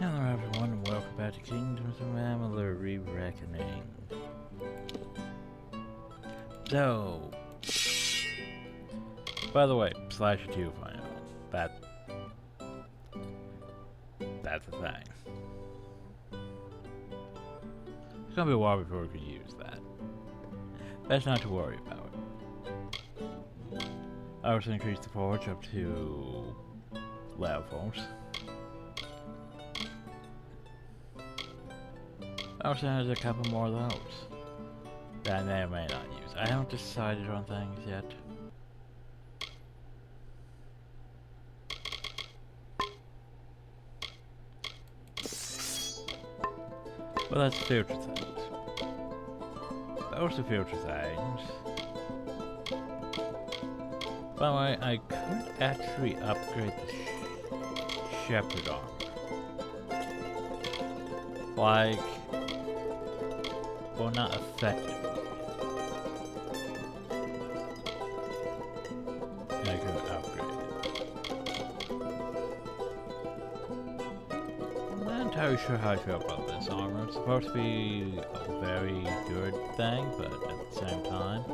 Hello everyone and welcome back to Kingdoms of Amalur Re-Reckoning. So, by the way, Slasher 2 final. That's a thing. It's gonna be a while before we can use that. Best not to worry about it. I also increased the forge up to levels. Also, there's a couple more of those that I may or may not use. I haven't decided on things yet. But that's future things. Those are future things. By the way, I could actually upgrade the Shepherd armor. Like, well, not effectively. I could upgrade it. I'm not entirely sure how I feel about this armor. It's supposed to be a very good thing, but at the same time,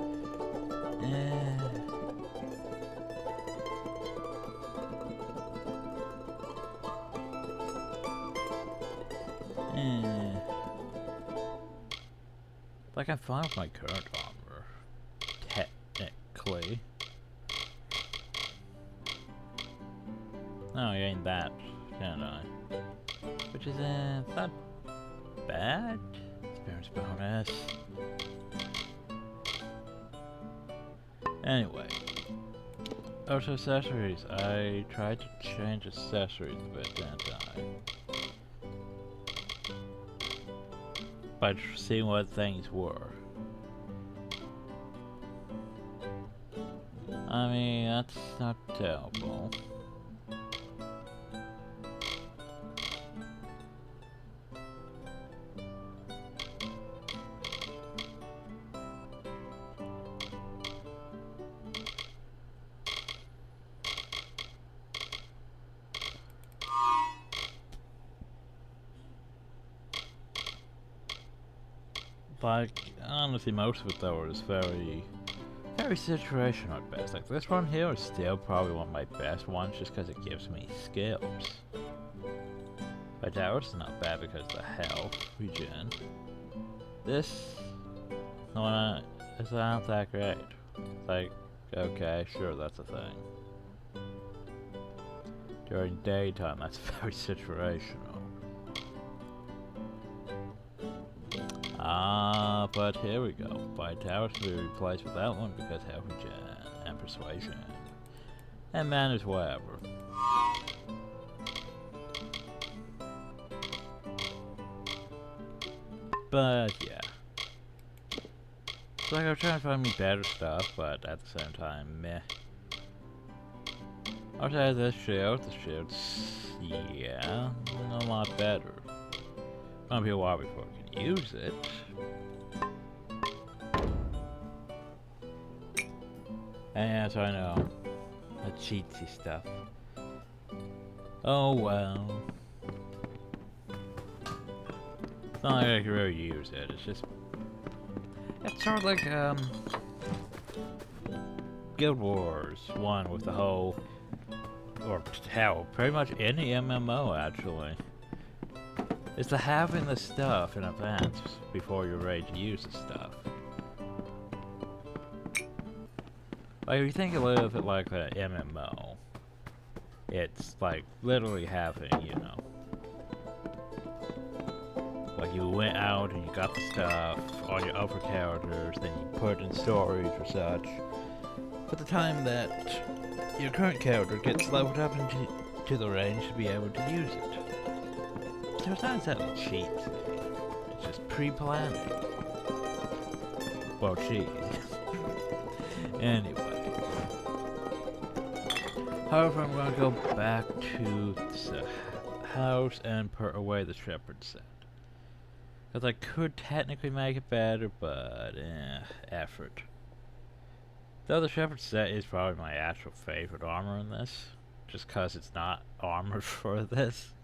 like, I'm fine with my current armor, technically. No, you ain't that, can I? Which is, not bad. Experience bonus. Anyway. Also, accessories. I tried to change accessories a bit, didn't I? By seeing what things were. I mean, that's not terrible. Like, honestly, most of it though is very situational at best. Like, this one here is still probably one of my best ones just because it gives me skills. But that was not bad because of the health regen. This one is not that great. It's like, okay, sure, that's a thing. During daytime, that's very situational. But here we go. Vitality will be replaced with that one because health regen and persuasion. And manners, whatever. But yeah. It's like I'm trying to find me better stuff, but at the same time, meh. Also has this shield. The shield's, yeah, a lot better. Gonna be a while before I can use it. And so I know the cheatsy stuff. Oh well. It's not like I can really use it. It's just, it's sort of like Guild Wars 1 with the whole, or hell, pretty much any MMO actually. Is to having the stuff in advance before you're ready to use the stuff. Like, if you think a little bit like an MMO, it's like literally having, you know, like you went out and you got the stuff on your upper characters, then you put it in storage or such. But the time that your current character gets leveled up into the range to be able to use it. So it's not exactly cheat. It's just pre-planning. Well, cheating. Anyway. However, I'm going to go back to the house and put away the shepherd set. Because I could technically make it better, but effort. Though the shepherd set is probably my actual favorite armor in this. Just because it's not armored for this.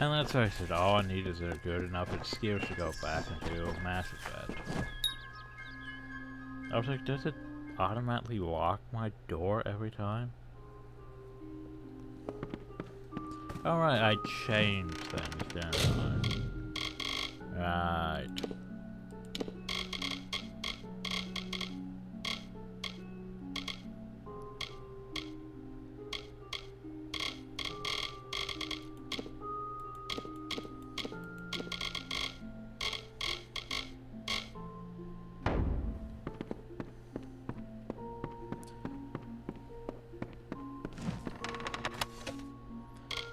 And let's face it, all I need is a good enough excuse to go back into Mass Effect. I was like, does it automatically lock my door every time? Alright, I changed things, didn't I? Right.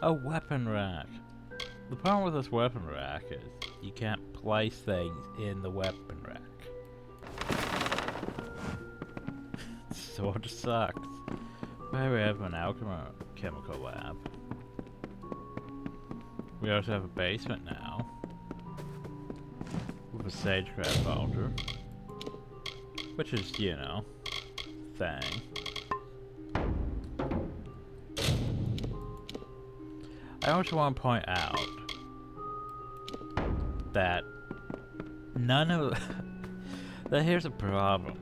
A weapon rack. The problem with this weapon rack is you can't place things in the weapon rack. Sort of sucks. But we have an alchemical lab. We also have a basement now. With a sagecraft altar. Which is, you know, thing. I also want to point out that none of that here's a problem.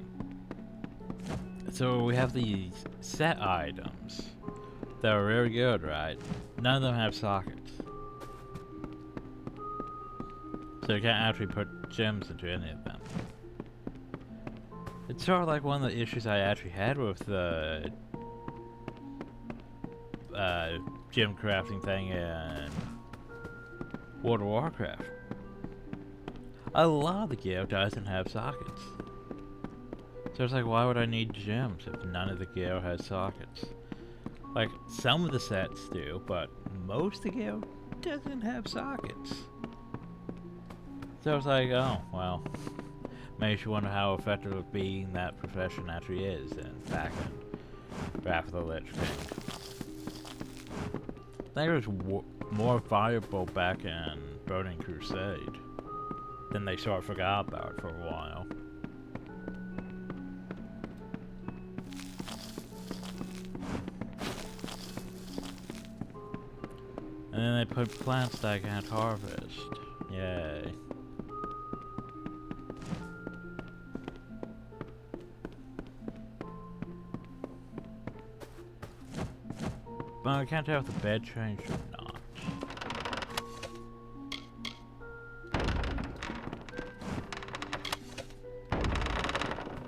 So we have these set items that are really good, right? None of them have sockets. So you can't actually put gems into any of them. It's sort of like one of the issues I actually had with the gem crafting thing in World of Warcraft. A lot of the gear doesn't have sockets. So it's like, why would I need gems if none of the gear has sockets? Like, some of the sets do, but most of the gear doesn't have sockets. So it's like, oh, well, makes you wonder how effective being that profession actually is in back in Wrath of the Lich King. I think it was more valuable back in Burning Crusade. Then they sort of forgot about it for a while. And then they put plants that I can't harvest. Yay. But I can't tell if the bed changed or not.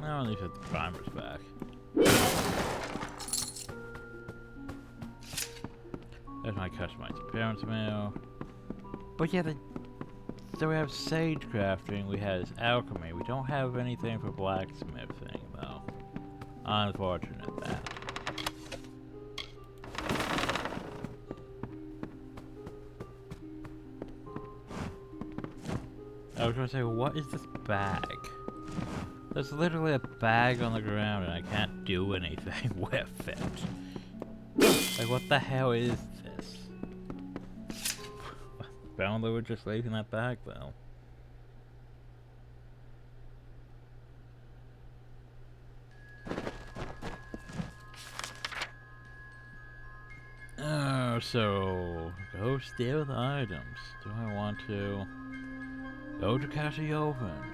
I only put the primers back. There's my customized appearance mail. But yeah, so we have sage crafting, we have alchemy. We don't have anything for blacksmithing though. Unfortunate that. I was gonna say, what is this bag? There's literally a bag on the ground and I can't do anything with it. Like, what the hell is this? Apparently we're just leaving that bag though. Oh, so go steal the items. Do I want to go to Casa Yovan?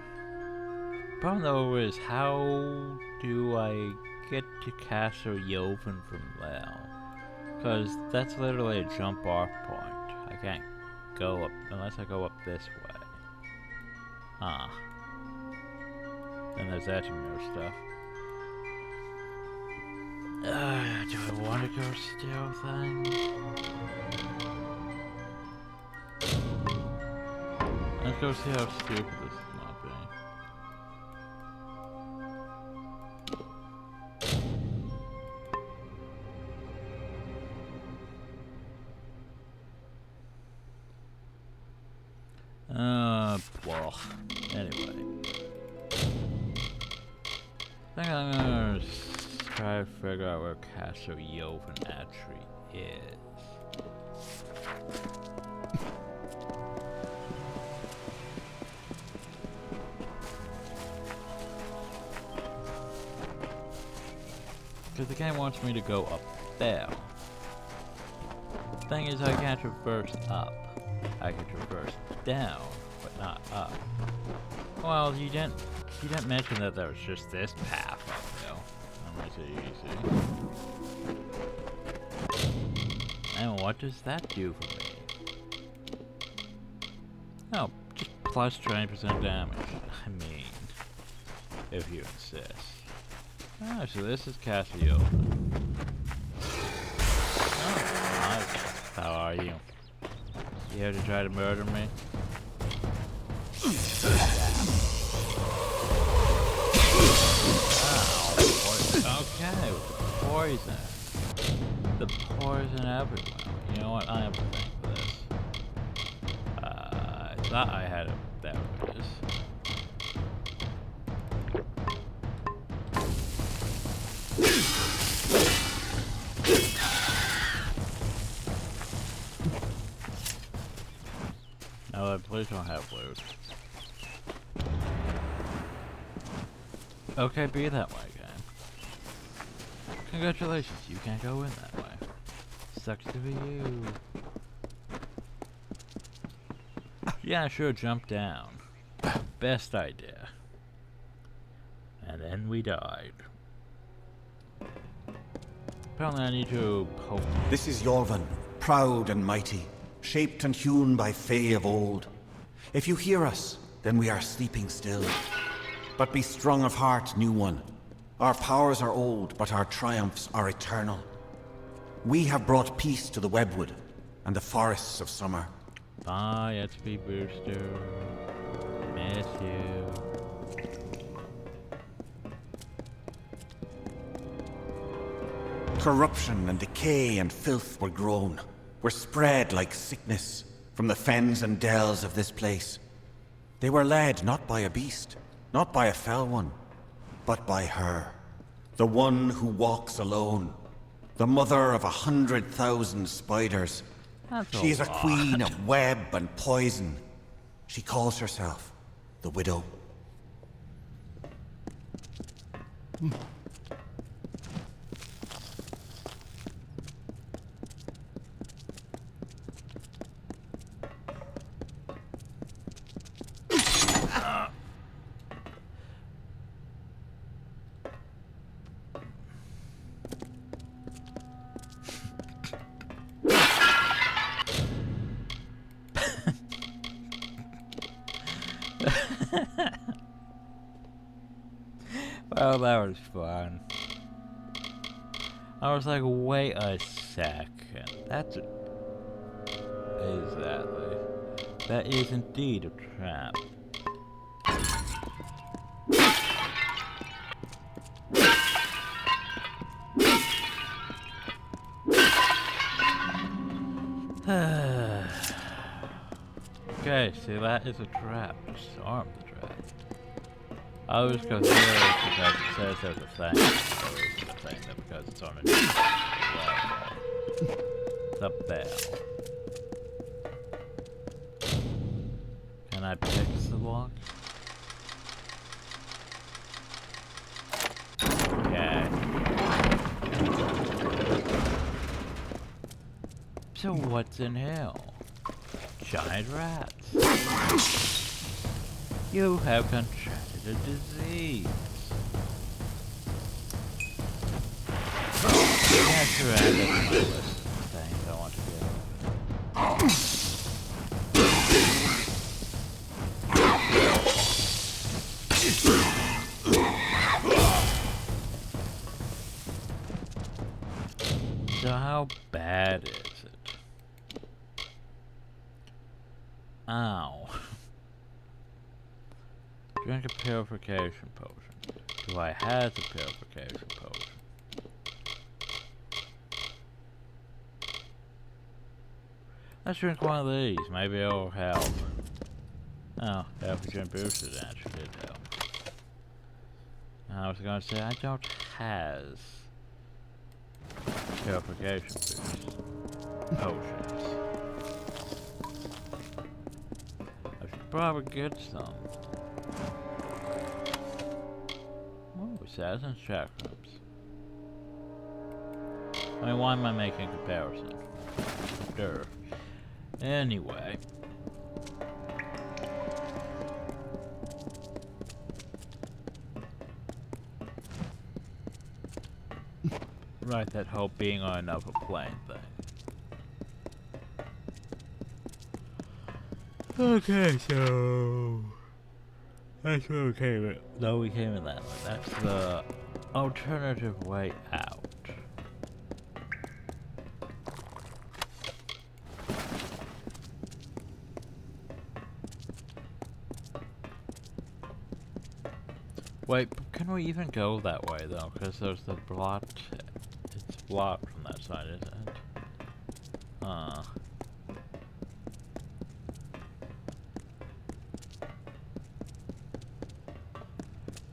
Problem though is, how do I get to Casa Yovan from there? Because that's literally a jump off point. I can't go up unless I go up this way. Huh. And there's that more stuff. Do I want to go steal things? Let's go see how stupid this might be. Well, anyway. I think I'm gonna try to figure out where Casa Yovan actually is. Because the game wants me to go up there. The thing is, I can't traverse up. I could traverse down, but not up. Well, you didn't mention that there was just this path uphill. That makes it easy. And what does that do for me? Oh, just plus 20% damage. I mean, if you insist. Oh, so this is Cassiopeia. Oh, how are you? You here to try to murder me? Okay, with the poison. The poison everywhere. You know what? I am paying for this. I thought I had it. There it is. No, please don't have loot. Okay, be that way, game. Congratulations, you can't go in that way. Sucks to be you. Yeah, sure, jump down. Best idea. And then we died. Apparently I need to poke. This is Yorvan, proud and mighty, shaped and hewn by Fae of old. If you hear us, then we are sleeping still. But be strong of heart, new one. Our powers are old, but our triumphs are eternal. We have brought peace to the webwood and the forests of summer. Bye, XP booster. Miss you. Corruption and decay and filth were grown, were spread like sickness from the fens and dells of this place. They were led not by a beast, not by a fell one, but by her. The one who walks alone. The mother of 100,000 spiders. She is a queen of web and poison. She calls herself the Widow. Well, that was fun. I was like, wait a second. That's a... Exactly. That is indeed a trap. Okay, see, that is a trap. Disarm the trap. I always go through it because it says there's a thing. There isn't a thing, that because it's on a It's a bell. Can I pick the lock? Okay. So what's in hell? Giant rats. You have contracted a disease. That's right, that's my list of things I want to do. So how bad is it? Ow. Drink a purification potion. Do I have the purification potion? Let's drink one of these. Maybe it'll help. Oh, Epigen boosted actually did help. I was gonna say I don't have purification potions. I should probably get some. Oh, Assassin's Chakrams. I mean, why am I making a comparison? Sure. Anyway. Right, that whole being on another plane thing. Okay, so that's where we came in. No, we came in that way. That's the alternative way out. Wait, can we even go that way though? Because there's the blot. It's blocked from that side, isn't it?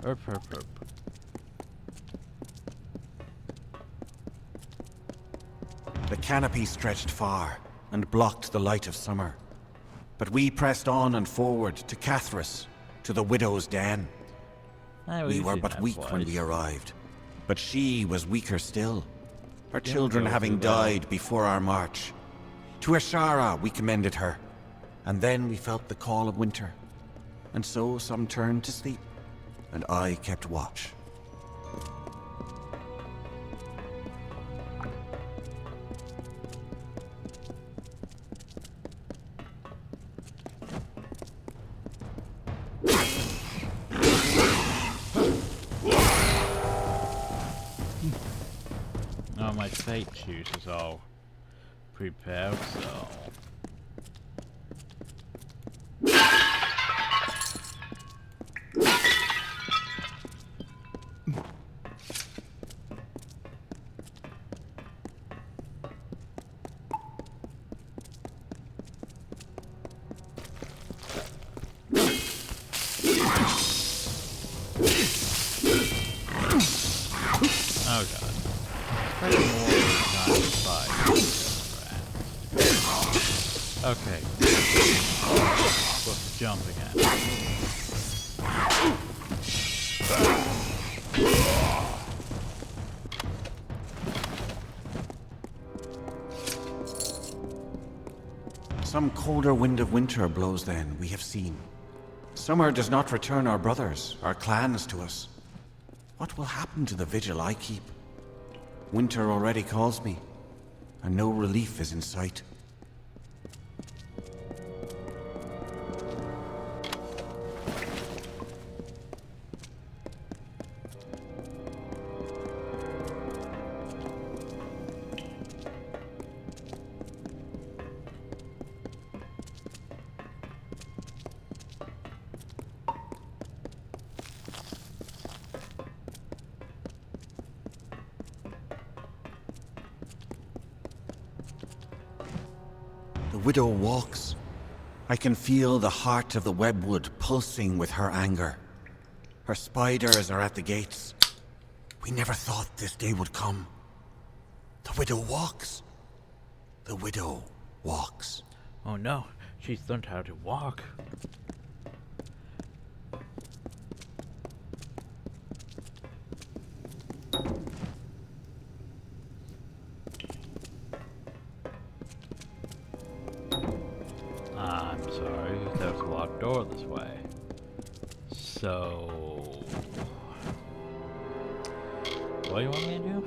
Herp. The canopy stretched far and blocked the light of summer. But we pressed on and forward to Cathras, to the widow's den. We were but weak when we arrived, but she was weaker still, her children having died before our march. To Ashara we commended her, and then we felt the call of winter. And so some turned to sleep, and I kept watch. Oh, my fate juice is all prepared, so... Oh god. Probably more than 95. Okay. What's the jumping at? Some colder wind of winter blows then, we have seen. Summer does not return our brothers, our clans to us. What will happen to the vigil I keep? Winter already calls me, and no relief is in sight. The widow walks. I can feel the heart of the webwood pulsing with her anger. Her spiders are at the gates. We never thought this day would come. The widow walks. The widow walks. Oh no, she's learned how to walk. I'm sorry, there's a locked door this way. So... what do you want me to do?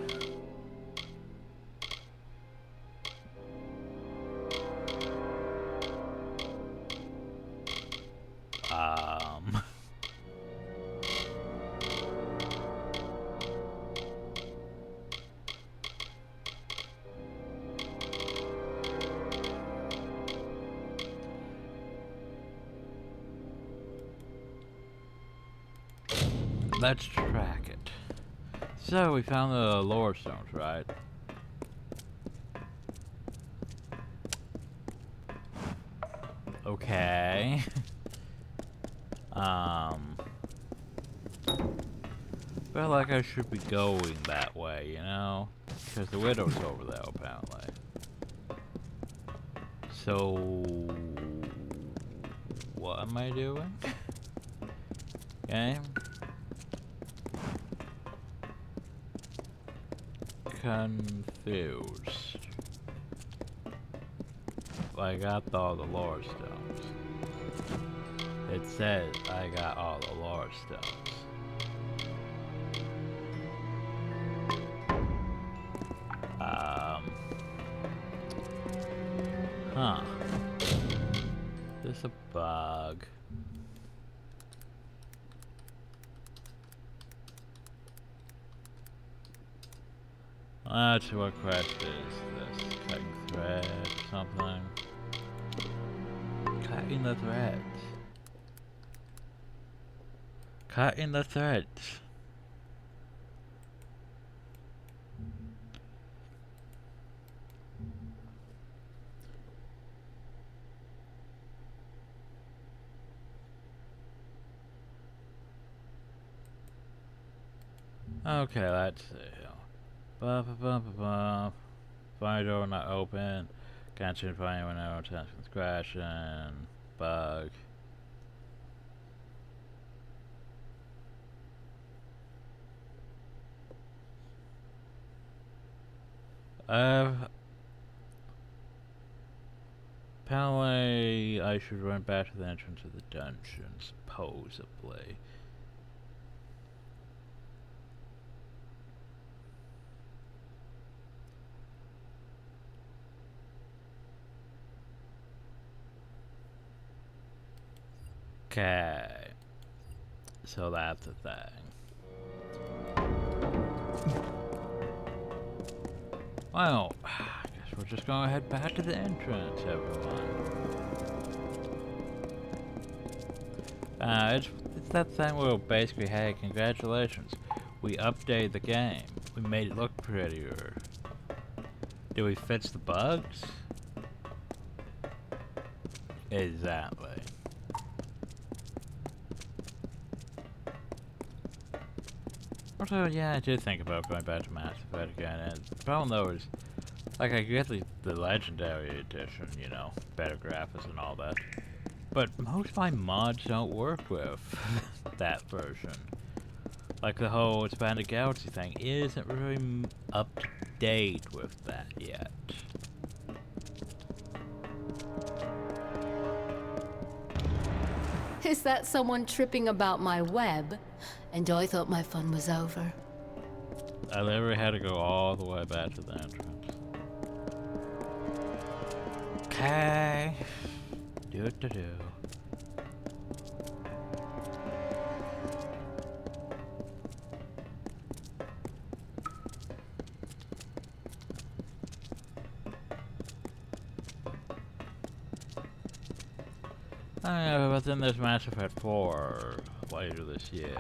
Let's track it. So, we found the lore stones, right? Okay. Felt like I should be going that way, you know? Because the widow's over there, apparently. So... what am I doing? Game? Confused. I got all the lore stones. It says I got all the lore stones. Huh. This is a bug. Let's see what quest is this. Cutting thread or something. Cutting the threads. Cutting the threads. Okay, let's see. Fire door not open. Can't see if anyone else has crashing. Bug. Apparently I should run back to the entrance of the dungeon, supposedly. Okay. So that's the thing. Well, I guess we're just gonna head back to the entrance, everyone. It's that thing where basically, hey, congratulations. We updated the game. We made it look prettier. Did we fix the bugs? Exactly. Also, yeah, I did think about going back to Mass Effect again, and the problem though is, like, I get the Legendary Edition, you know, better graphics and all that, but most of my mods don't work with that version. Like, the whole Expanded Galaxy thing isn't really up to date with that yet. Is that someone tripping about my web? And I thought my fun was over. I literally had to go all the way back to the entrance. Okay. Do. But then there's Mass Effect 4 later this year.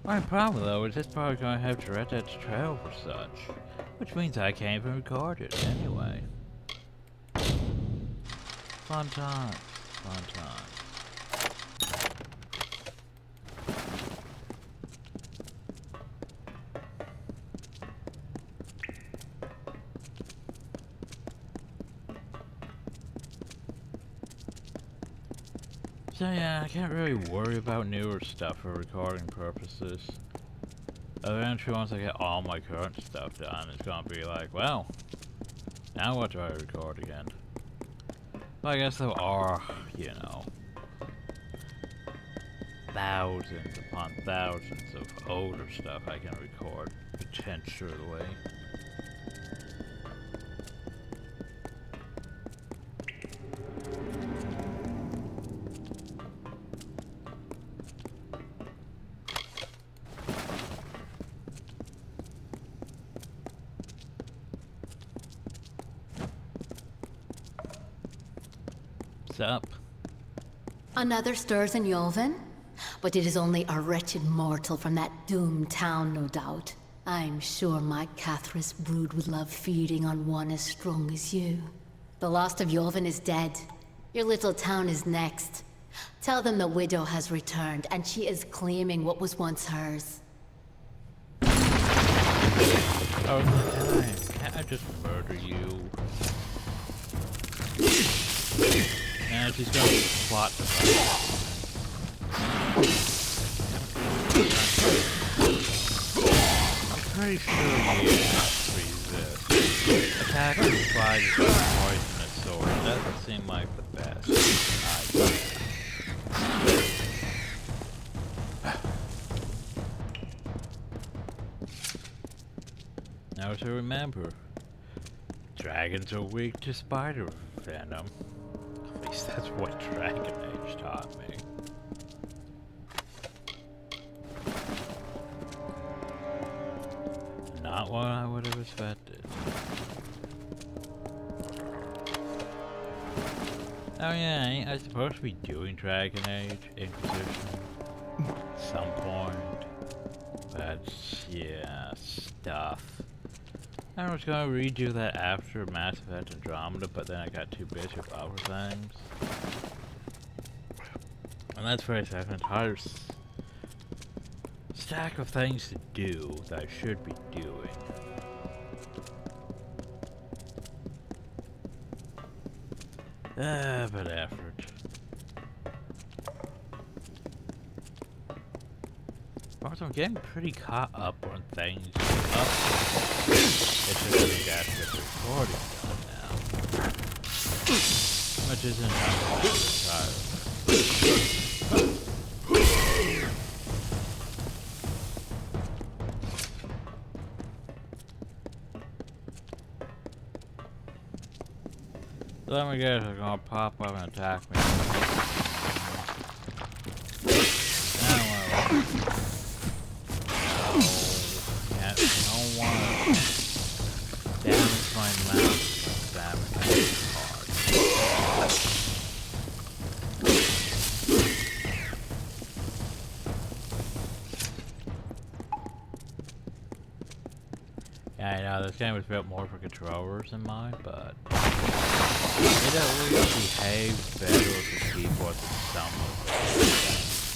My problem though is it's probably going to have Tourette's Trail for such, which means I can't even record it anyway. Fun time. So yeah, I can't really worry about newer stuff for recording purposes. Eventually, once I get all my current stuff done, it's gonna be like, well, now what do I record again? Well, I guess there are, you know, thousands upon thousands of older stuff I can record, potentially. Up. Another stirs in Yulvin? But it is only a wretched mortal from that doomed town, no doubt. I'm sure my Cathris brood would love feeding on one as strong as you. The Lost of Yulvin is dead. Your little town is next. Tell them the widow has returned, and she is claiming what was once hers. Oh, can't I just murder you? And she's going to plot the I'm pretty sure you resist. Attack implies poisonous sword. Doesn't seem like the best idea. Now to remember, dragons are weak to spider venom. At least that's what Dragon Age taught me. Not what I would have expected. Oh yeah, ain't I supposed to be doing Dragon Age Inquisition at some point? But yeah, stuff. I was gonna redo that after Mass Effect Andromeda, but then I got too busy with other things. And that's why I have an entire stack of things to do that I should be doing. But effort. Also, I'm getting pretty caught up on things. It's just that I got to get the recording done now. Which isn't enough to let me guess, they're gonna pop up and attack me. Don't want to damage my mouse. Damage my card. Yeah, I know this game was built more for controllers than mine, but it at least behaves better with the keyboard than some of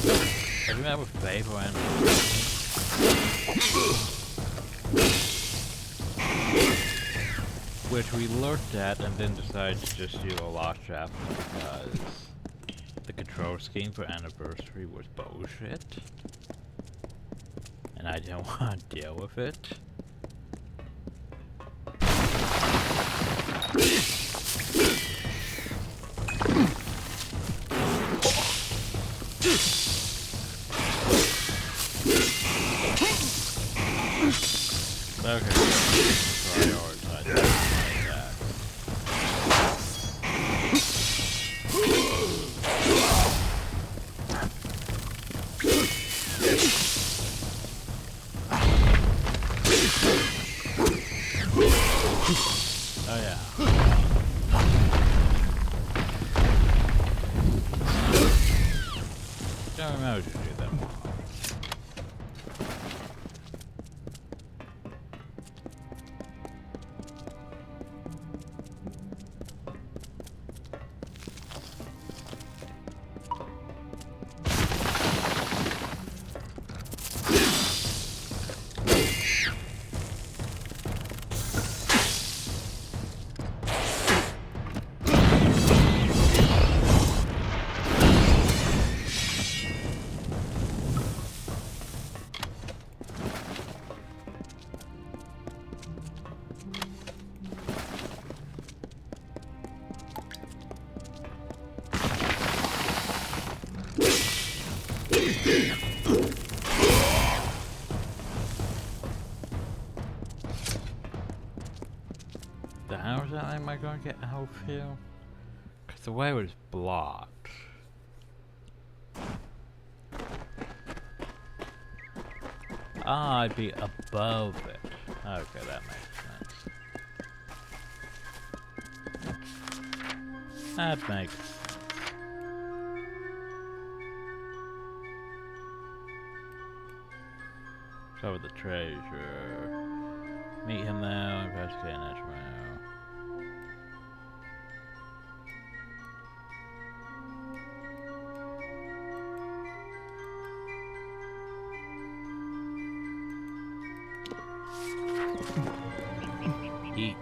it. I remember Fable and which we looked at and then decided to just do a lost chapter because the control scheme for Anniversary was bullshit. And I didn't want to deal with it. Okay, prioritize that. Oh yeah. Don't remember to do that more. How is that am I going to get a health heal? Because the way it was blocked. Ah, I'd be above it. Okay, that makes sense. That makes sense. Cover the treasure. Meet him now, investigate an Ishmael. Eat.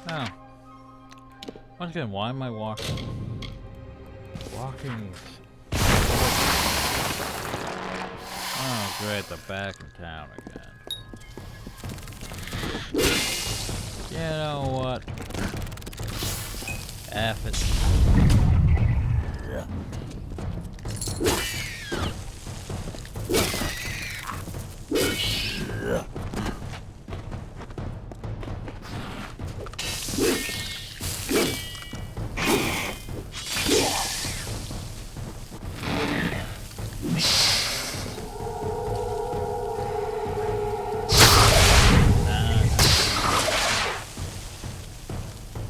Oh. Once again, why am I walking? Walking. Oh, great, they're back in town again. You know what? F it.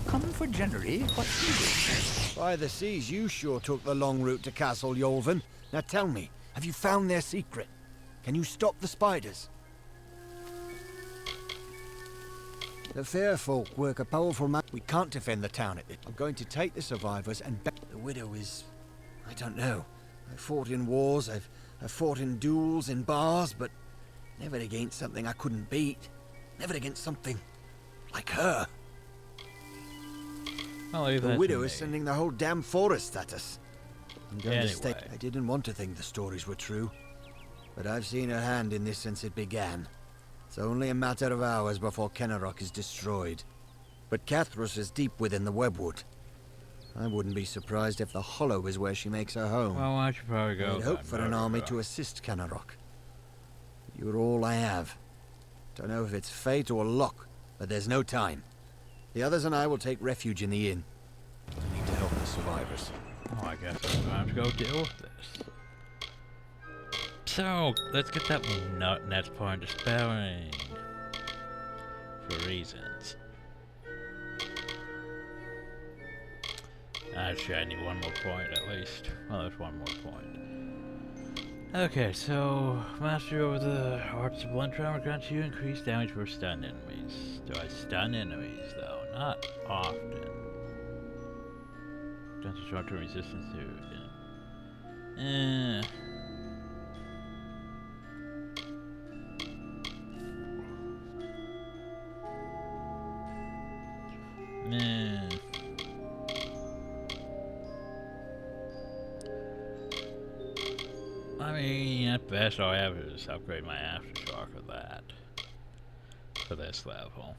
Come for January, what's needed? By the seas, you sure took the long route to Castle Yolvin. Now tell me, have you found their secret? Can you stop the spiders? The fair folk work a powerful We can't defend the town. I'm going to take the survivors and the widow is... I don't know. I've fought in wars, I've fought in duels, in bars, but never against something I couldn't beat. Never against something like her. I'll leave The that to widow me. is sending the whole damn forest at us. I'm going to stay. Anyway. I didn't want to think the stories were true, but I've seen her hand in this since it began. It's only a matter of hours before Kenarok is destroyed. But Cathrus is deep within the webwood. I wouldn't be surprised if the Hollow is where she makes her home. Well, I should probably go. I'd hope for an army to assist Kenarok. You're all I have. Don't know if it's fate or luck, but there's no time. The others and I will take refuge in the inn. I need to help the survivors. Oh, I guess I'm going to have to go deal with this. So, let's get that next point of spelling. For reasons. Actually, I need one more point at least. Well, there's one more point. Okay, so mastery over the arts of blunt trauma grants you increased damage for stun enemies. Do I stun enemies though? Not often. Grants a short-term resistance to. Man. I mean, at best all I have is upgrade my aftershock of that. For this level.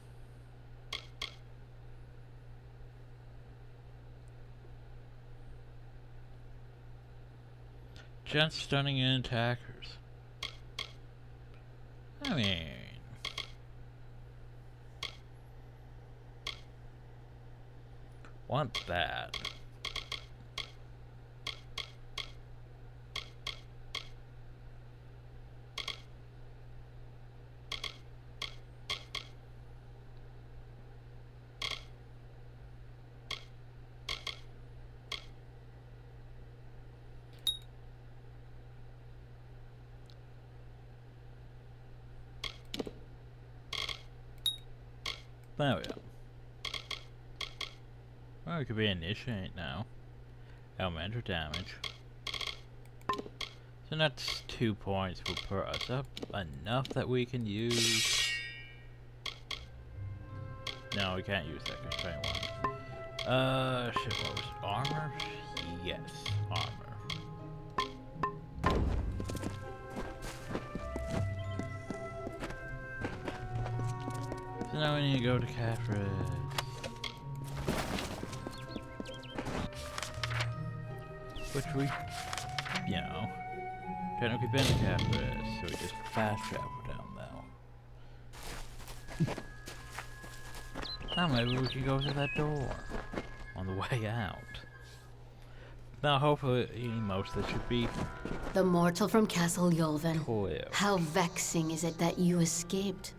Just stunning in attackers. I mean... want that. There we go. Well, it could be initiate now. Elemental damage. So that's 2 points will put us up enough that we can use. No, we can't use that because 21. Shit, what was it? Armor? Yes, armor. So now we need to go to Catherine. Which we, you know, technically been to Catherine, so we just fast travel down now. Now maybe we can go to that door on the way out. Now hopefully most of this should be The mortal from Castle Yolvin. clear. How vexing is it that you escaped?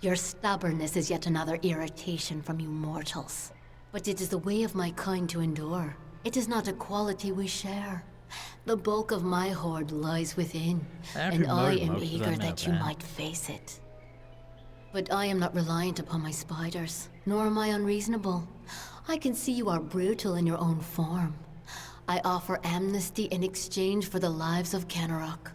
Your stubbornness is yet another irritation from you mortals. But it is the way of my kind to endure. It is not a quality we share. The bulk of my horde lies within, and I am eager that you might face it. But I am not reliant upon my spiders, nor am I unreasonable. I can see you are brutal in your own form. I offer amnesty in exchange for the lives of Kenarok.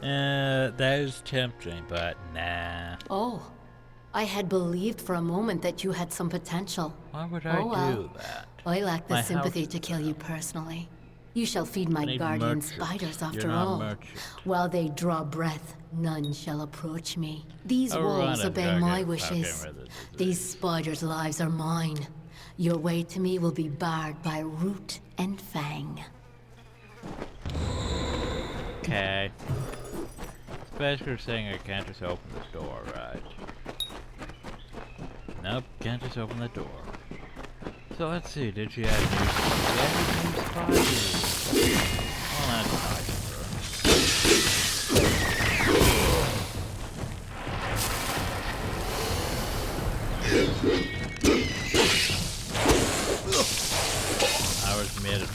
That is tempting, but nah. Oh, I had believed for a moment that you had some potential. Why would I Oh, well. do that? I lack the My sympathy house- to kill you personally. You shall feed my need guardian merchant. spiders You're after not all. merchant. While they draw breath, none shall approach me. These Oh, walls right, obey okay, my okay, wishes. rather than These spiders' lives are mine. Your way to me will be barred by root and fang. Okay. It's basically saying I can't just open the door, right? Nope, can't just open the door. So let's see, did she add new spiders? Well, that's nice for her. I was made of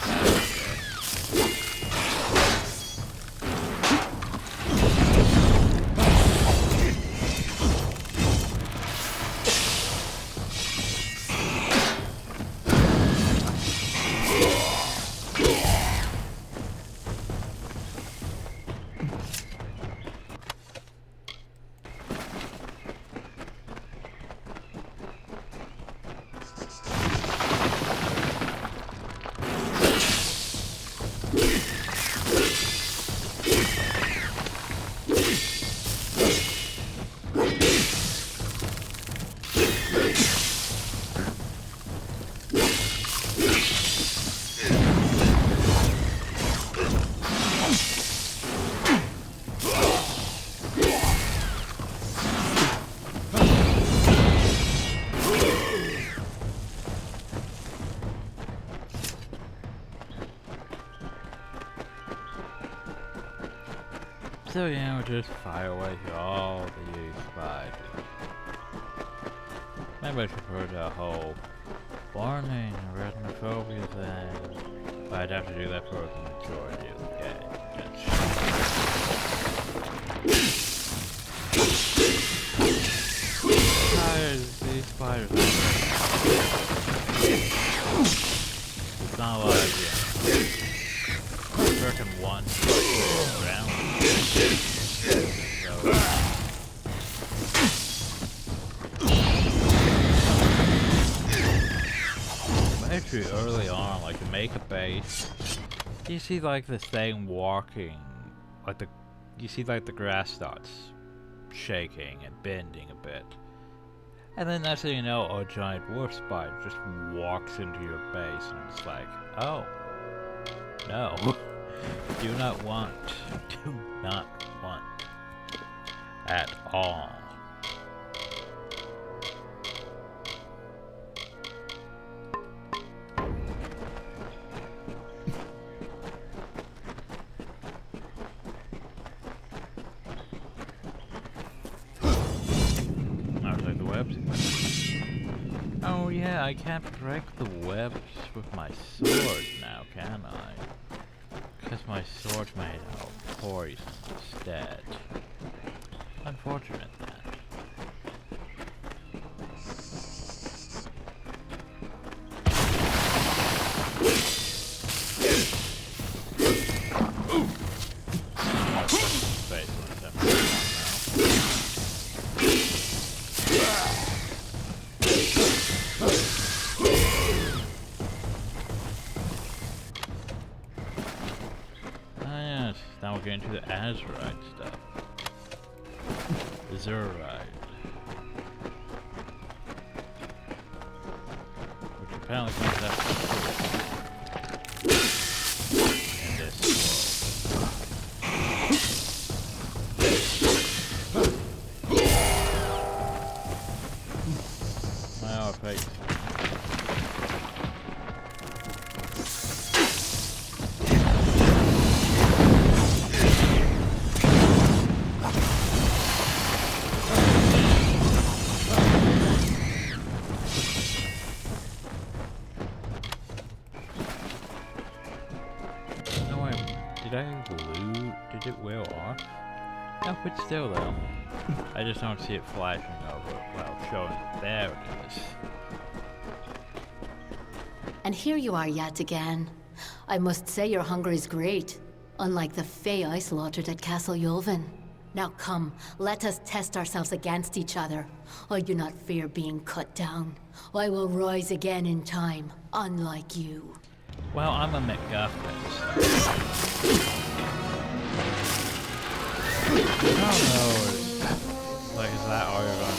So yeah, we'll just fire away all the spiders. Maybe I should put a whole warning, arachnophobia thing. But I'd have to do that for the majority of the game. These spiders it's not a lot of I reckon one round. Actually, early on, like to make a base, you see like this thing walking, like you see like the grass starts shaking and bending a bit, and then next thing you know, a giant wolf spider just walks into your base, and it's like, oh, no, do not want at all. Oh yeah, I can't break the webs with my sword now, can I? Because my sword's made of poison instead. Unfortunate then. Now we're getting to the Azurite stuff. Azurite. Which apparently comes after in this world. Our face. Did it wear off? No, but still though. I just don't see it flashing over while showing. There it is. And here you are yet again. I must say your hunger is great, unlike the Fae I slaughtered at Castle Yulvin. Now come, let us test ourselves against each other. I do not fear being cut down. I will rise again in time, unlike you. Well, I'm a MacGuffin, so... I don't know, like, is that all you're gonna do?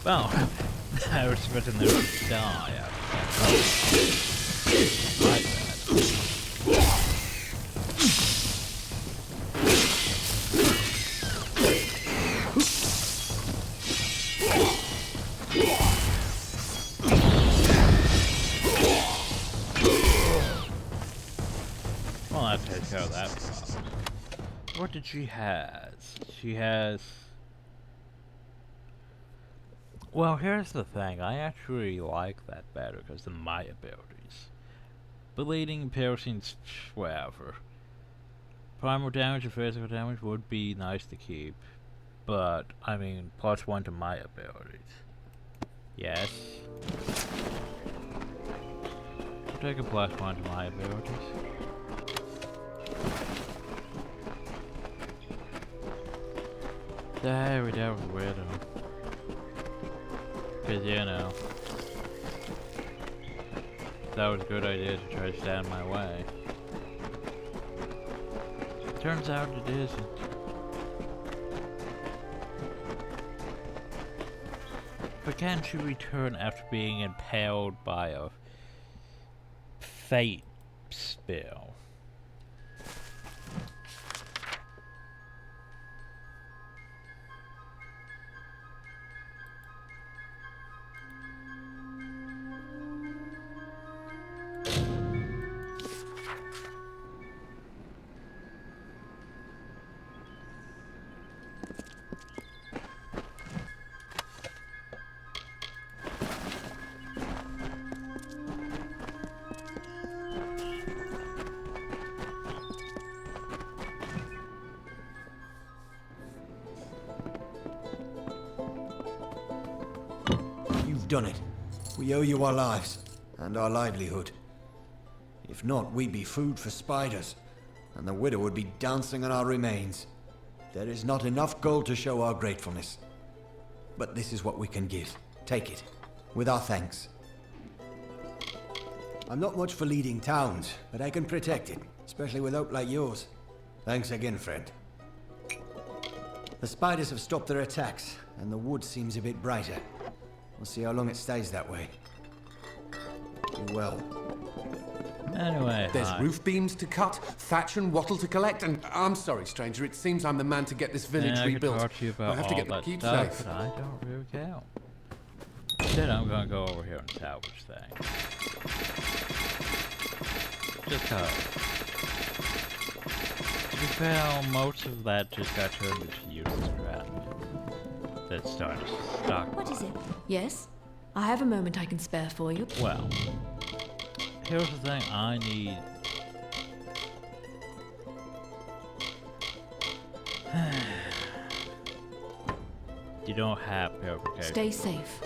Well, I was expecting there to die after that. Like that. Well, that takes care of that problem. What did she has? She has... Well, here's the thing. I actually like that better because of my abilities. Bleeding, piercing, whatever. Primal damage and physical damage would be nice to keep. But, I mean, +1 to my abilities. Yes. I'll take a +1 to my abilities. There we go, weirdo. Cause you know, that was a good idea to try to stand in my way. Turns out it isn't. But can't you return after being impaled by a fate spell? Done it. We owe you our lives and our livelihood. If not, we'd be food for spiders, and the widow would be dancing on our remains. There is not enough gold to show our gratefulness. But this is what we can give. Take it, with our thanks. I'm not much for leading towns, but I can protect it, especially with hope like yours. Thanks again, friend. The spiders have stopped their attacks, and the wood seems a bit brighter. We'll see how long it stays that way. You well. Anyway, There's hi. roof beams to cut, thatch and wattle to collect, and I'm sorry, stranger, it seems I'm the man to get this village I could rebuilt. talk to you about I have to all get the that keep stuff, safe. but I don't really care. Instead, I'm gonna go over here and salvage things. Just how. To be fair, most of that just got turned into useless crap. That started to stock. What is it? Yes? I have a moment I can spare for you. Well, here's the thing, I need... You don't have purification. Stay safe.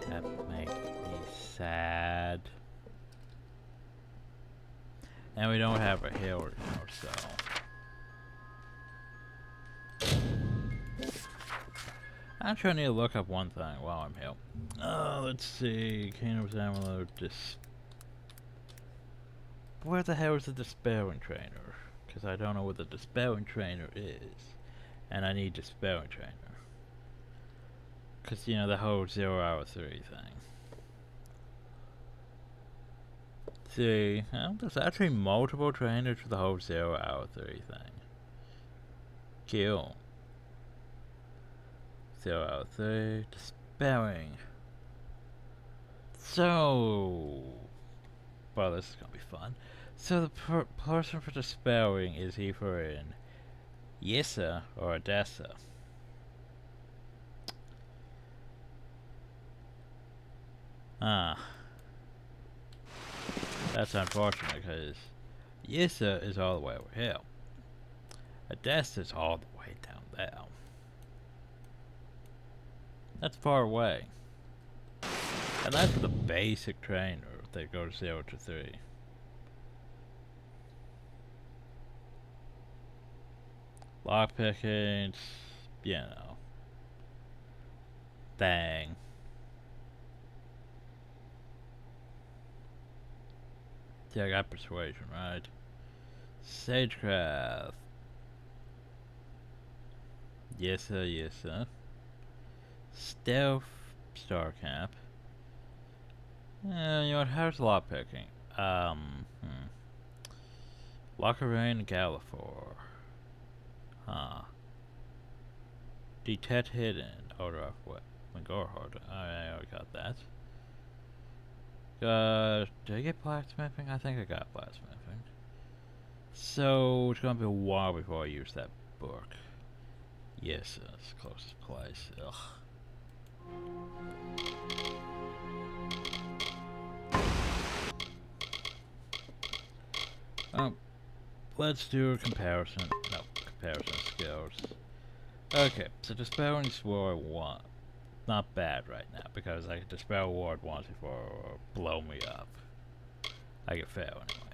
That makes me sad. And we don't have a healer now, so... Actually, I need to look up one thing while I'm here. Let's see. Kingdom's Amalur Where the hell is the Despairing Trainer? Because I don't know what the Despairing Trainer is. And I need Despairing Trainer. Because, you know, the whole 0 hour 3 thing. See, well, there's actually multiple trainers for the whole 0 hour 3 thing. Kill. 0 out of 3. Despairing. So... Well, this is gonna be fun. So the person for despairing is either in Yissa or Odessa. Ah. That's unfortunate because Yissa is all the way over here. Odessa is all the way down there. That's far away. And that's the basic train route that goes 0 to 3. Lockpicking, you know. Dang. See, I got persuasion, right? Sagecraft. Yes, sir, yes, sir. Stealth, Starcap. You know what, how's lockpicking? Lockerain, Gallifore. Huh. Detect hidden. Odor of what? Mangorhard. I already got that. Did I get blacksmithing? I think I got blacksmithing. So, it's gonna be a while before I use that book. Yes, that's the closest place. Ugh. Let's do a comparison. No, comparison skills. Okay, so Despairing Sword 1. Not bad right now, because I could Dispel Ward once before blow me up. I get fail anyway.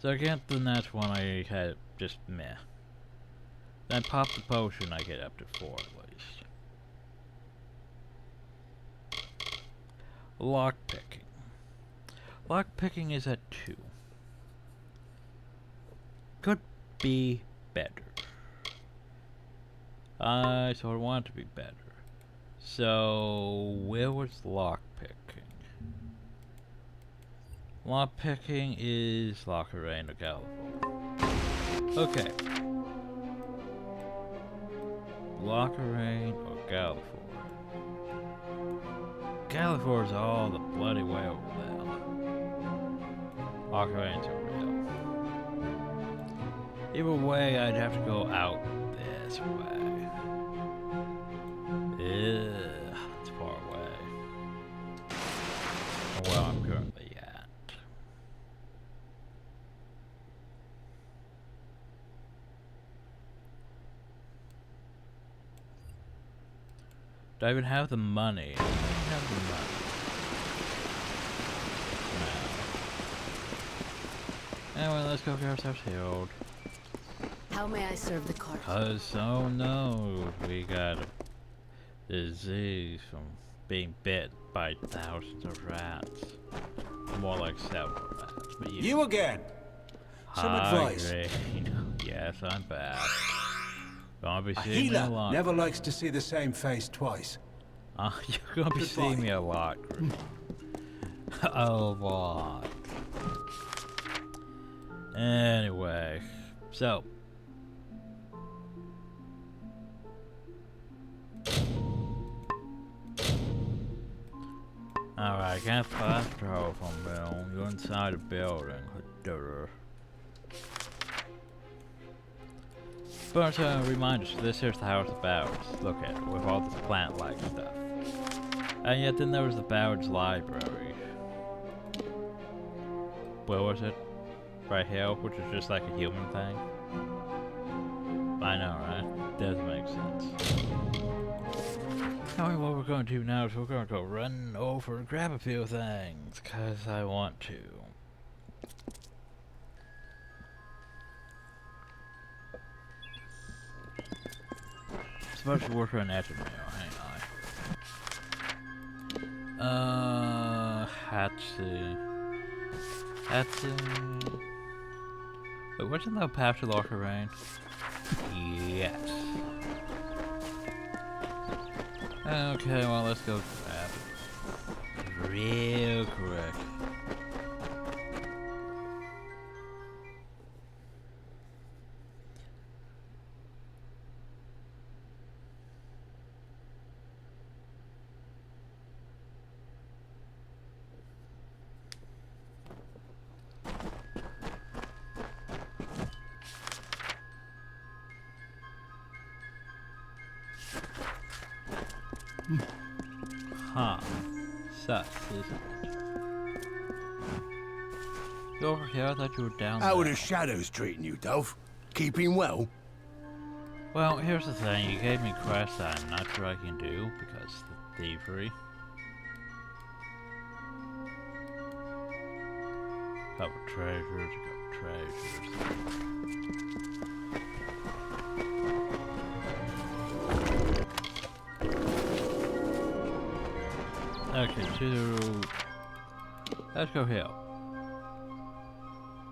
So again, the next one I had just meh. Then pop the potion, I get up to 4 at least. Lockpicking. Lockpicking is at 2. Could be better. I sort of want it to be better. So, where was lockpicking? Lockpicking is Lockerain or Gallifore. Okay. Lockerain or Gallifore. Gallifore's all the bloody way over there. Lockerain's are real. Either way, I'd have to go out this way. Ugh, it's far away from where I'm currently at. Do I even have the money? I don't have the money. No. Anyway, let's go get ourselves healed. How may I serve the cart? Cause, oh no, we got a disease from being bit by thousands of rats. More like several rats, but You again? Some advice. Green. Yes, I'm back. Gonna be A seeing me a healer lot. never likes to see the same face twice. You're gonna be seeing me a lot, Green. A lot. Anyway, so. Alright, I can't fast travel from Bill. You're inside a building. Duh. But reminder, so this here's the House of Bards. Look at it, with all this plant-like stuff. And yet then there was the Bards Library. Where was it? Right here, which is just like a human thing. I know, right? Doesn't make sense. Anyway, what we're going to do now is we're going to go run over and grab a few things, because I want to. Supposed to work on that tomorrow, hang on. Hatsu. Wait, wasn't that Pastor Lockerain? Yes. Okay, well, let's go grab it. Real quick. sucks, isn't it? You over here? I thought you were down How are there. the shadows treating you, Dove? Keeping well? Well, here's the thing. You gave me quests that I'm not sure I can do because of the thievery. Cover treasures, cover treasures. Okay, let's go here.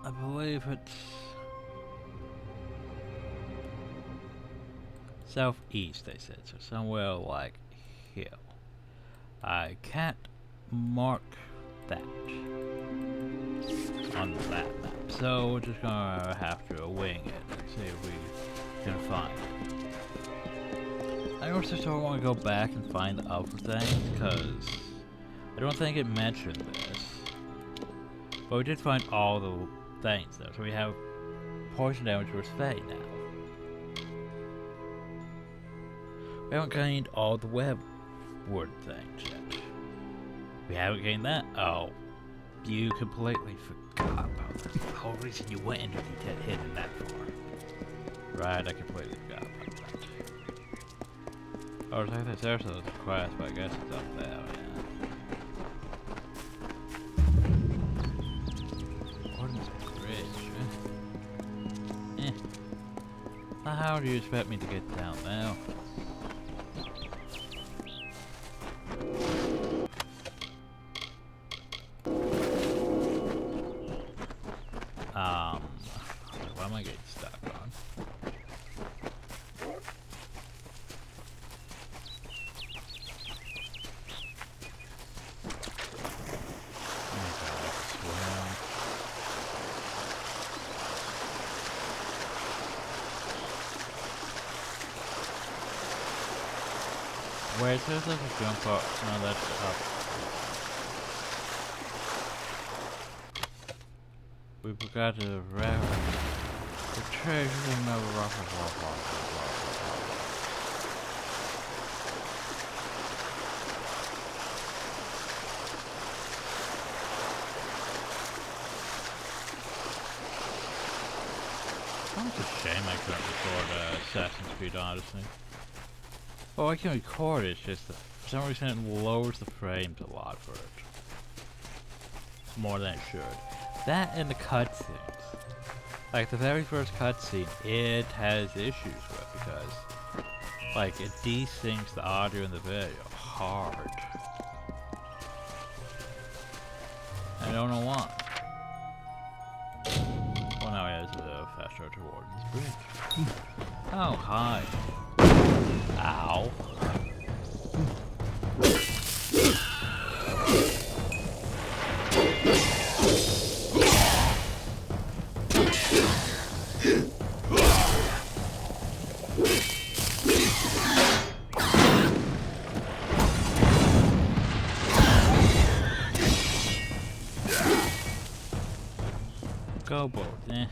I believe it's southeast, they said, so somewhere like here. I can't mark that on that map, so we're just gonna have to wing it and see if we can find it. I also sort of want to go back and find the other things, because I don't think it mentioned this. But we did find all the things though, so we have poison damage versus Fey now. We haven't gained all the web word things yet. We haven't gained that? Oh. You completely forgot about that. The whole reason you went into detail hidden that far. Right, I completely forgot about that. Oh, there's a quest, but I guess it's up there, yeah. Ordnance Bridge, eh? Now how do you expect me to get down now? What am I getting stuck on? Wait, there's like a jump up. No, that's up. We forgot to wrap the treasure in the rock. It's a shame I couldn't record Assassin's Creed Odyssey. Well, I can record it, it's just that for some reason it lowers the frames a lot for it. More than it should. That and the cutscenes. Like the very first cutscene, it has issues with because, like, it desyncs the audio in the video hard. I don't know why. Well, now it has a fast road toward this bridge. Oh, hi. Ow. Go boat, eh?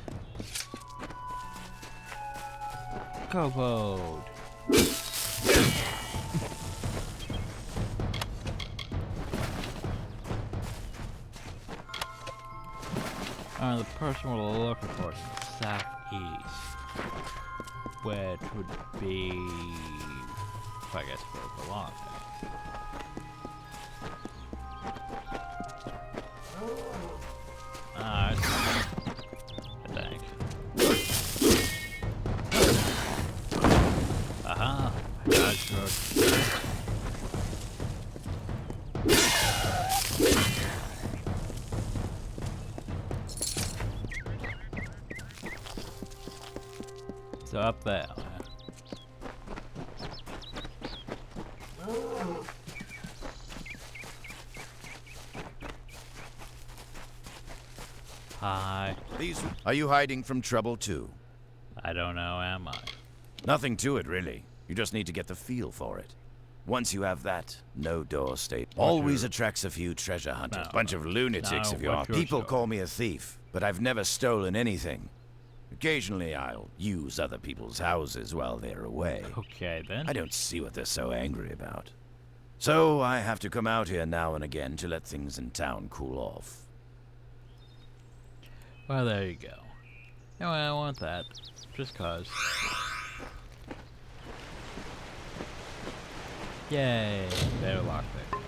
Go boat. The person we're looking for is in the southeast, which would be, I guess, where it belongs. I think. Aha! I dodged road. So up there. Hi. Are you hiding from trouble too? I don't know, am I? Nothing to it, really. You just need to get the feel for it. Once you have that, no door state always attracts a few treasure hunters. Bunch of lunatics if you are. People call me a thief, but I've never stolen anything. Occasionally I'll use other people's houses while they're away. Okay then. I don't see what they're so angry about. So I have to come out here now and again to let things in town cool off. Well, there you go. Anyway, I want that. Just cause. Yay! Better lockpick.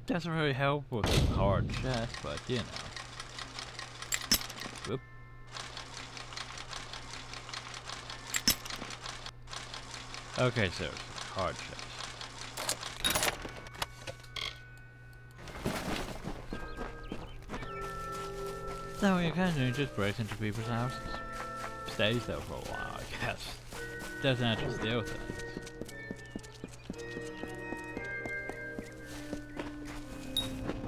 Doesn't really help with a hard chest, but you know. Whoop. Okay, so hard chest. So what you can do, just breaks into people's houses. Stays there for a while, I guess. Doesn't actually steal things.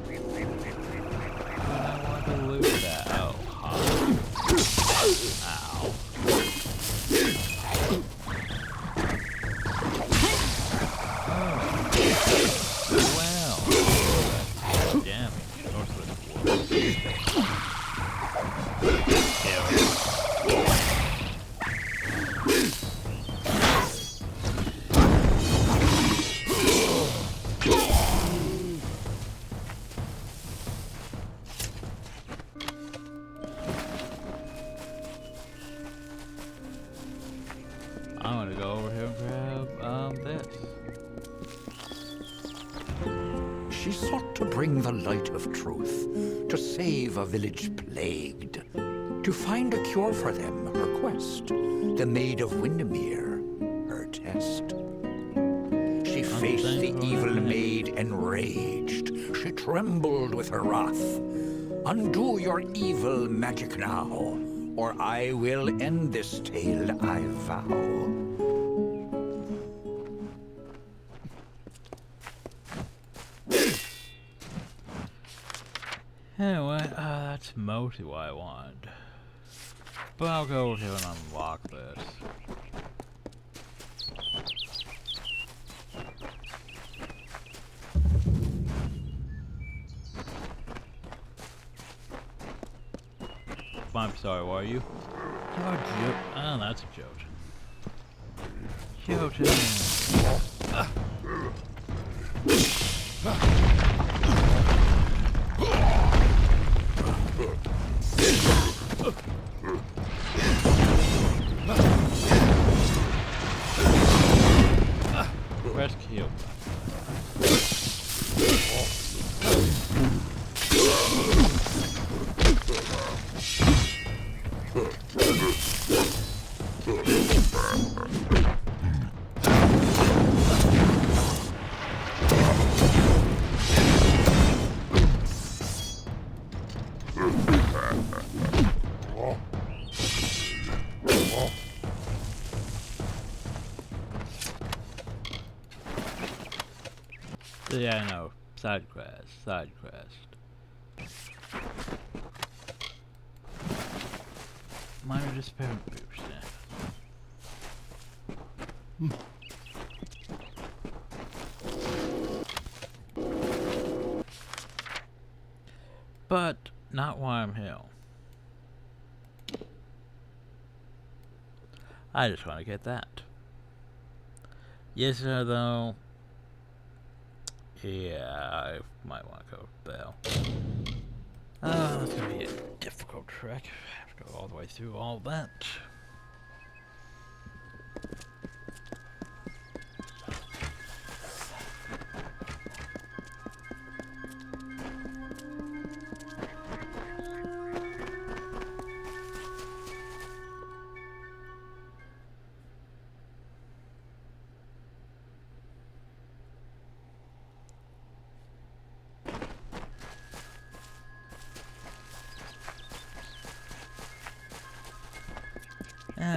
But I want to loot that. Oh, huh. Ow. Oh. Well. Damn. I'm gonna go over here and grab this. She sought to bring the light of truth, to save a village plagued, to find a cure for them, her quest, the Maid of Windermere, her test. She faced the evil maid enraged, she trembled with her wrath. Undo your evil magic now, or I will end this tale, I vow. Anyway, that's mostly what I wanted. But I'll go over here and unlock this. I'm sorry, what are you? You're oh, that's a joke. Jotun. Rescue. Yeah, I know. Side quest, side quest. Minor disappearance boost, But not while I'm here. I just want to get that. Yes, sir, though. Yeah, I might want to go there. Oh, it's gonna be a difficult trek. I have to go all the way through all that.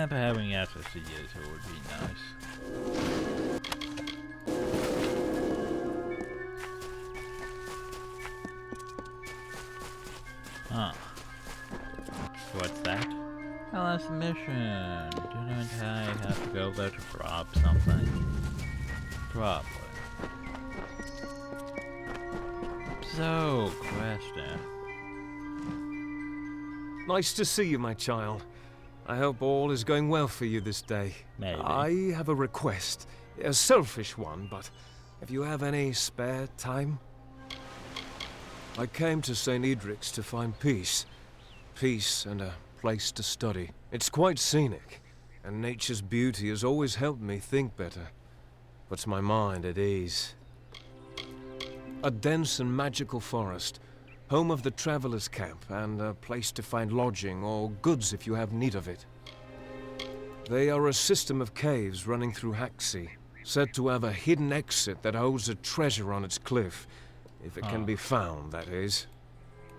But having access to Yezo would be nice. Huh. What's that? Oh, that's the mission. Didn't I have to go there to rob something? Probably. So, question. Nice to see you, my child. I hope all is going well for you this day. Maybe. I have a request. A selfish one, but if you have any spare time? I came to St. Edric's to find peace. Peace and a place to study. It's quite scenic, and nature's beauty has always helped me think better. Puts my mind at ease. A dense and magical forest, home of the travelers' camp, and a place to find lodging or goods if you have need of it. They are a system of caves running through Haxi, said to have a hidden exit that holds a treasure on its cliff, if it can be found, that is.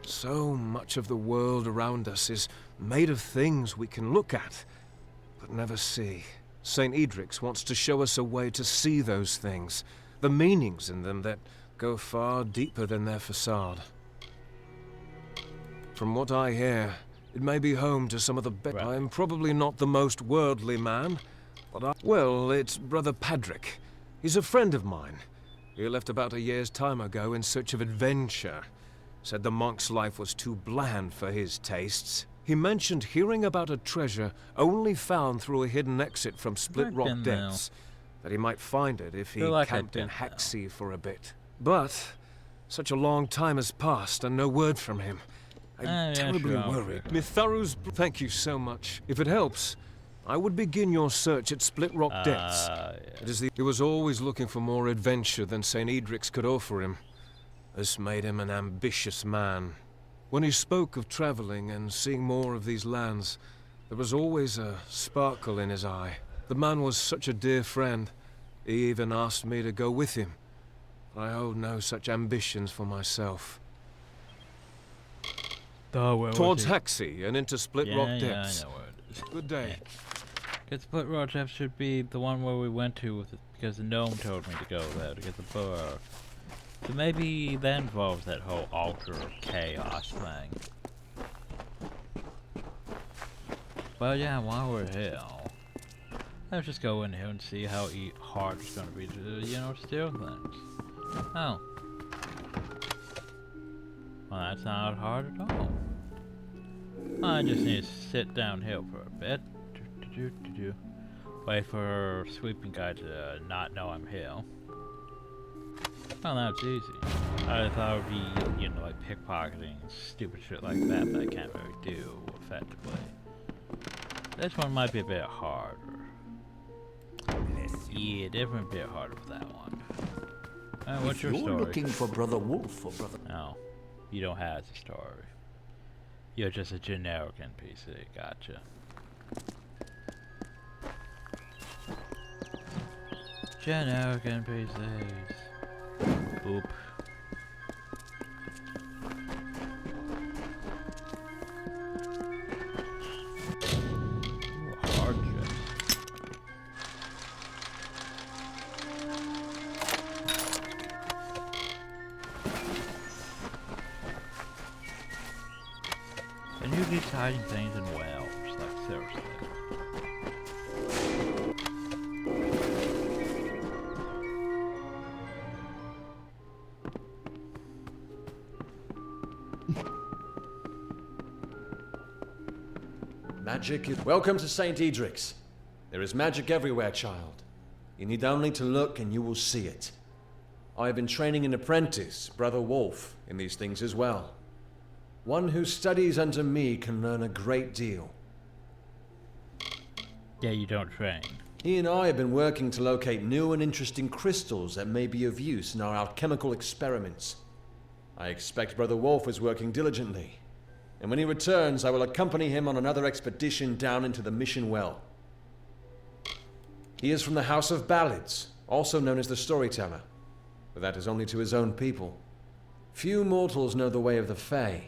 So much of the world around us is made of things we can look at, but never see. St. Edric's wants to show us a way to see those things, the meanings in them that go far deeper than their facade. From what I hear, it may be home to some of the best. Right. I'm probably not the most worldly man, but well, it's Brother Padrick. He's a friend of mine. He left about a year's time ago in search of adventure. Said the monk's life was too bland for his tastes. He mentioned hearing about a treasure only found through a hidden exit from Split Rock Depths. That he might find it if he camped in Haxi for a bit. But such a long time has passed and no word from him. I'm terribly worried. Mitharu's... Thank you so much. If it helps, I would begin your search at Split Rock Depths. He was always looking for more adventure than St. Edric's could offer him. This made him an ambitious man. When he spoke of traveling and seeing more of these lands, there was always a sparkle in his eye. The man was such a dear friend. He even asked me to go with him. But I hold no such ambitions for myself. Towards Haxi and into Split Rock Depths. I know where it is. Good day. Because Split Rock Depths should be the one where we went to with it, because the gnome told me to go there to get the book. So maybe that involves that whole altar of chaos thing. But yeah, while we're here, let's just go in here and see how hard it's going to be to, you know, steal things. Oh. Well, that's not hard at all. I just need to sit down here for a bit. Wait for sweeping guy to not know I'm here. Oh, that's easy. I thought it would be, you know, like pickpocketing, stupid shit like that I can't really do effectively. This one might be a bit harder. Yeah, definitely a bit harder for that one. What's your story? You're looking for Brother Wolf or Brother... No, you don't have a story. You're just a generic NPC, gotcha. Generic NPCs. Boop. Ooh, hard chest. And you keep hiding things in wells, like seriously. Magic is... Welcome to St. Edric's. There is magic everywhere, child. You need only to look and you will see it. I have been training an apprentice, Brother Wolf, in these things as well. One who studies under me can learn a great deal. Yeah, you don't train. He and I have been working to locate new and interesting crystals that may be of use in our alchemical experiments. I expect Brother Wolf is working diligently. And when he returns, I will accompany him on another expedition down into the Mission Well. He is from the House of Ballads, also known as the Storyteller, but that is only to his own people. Few mortals know the way of the Fae,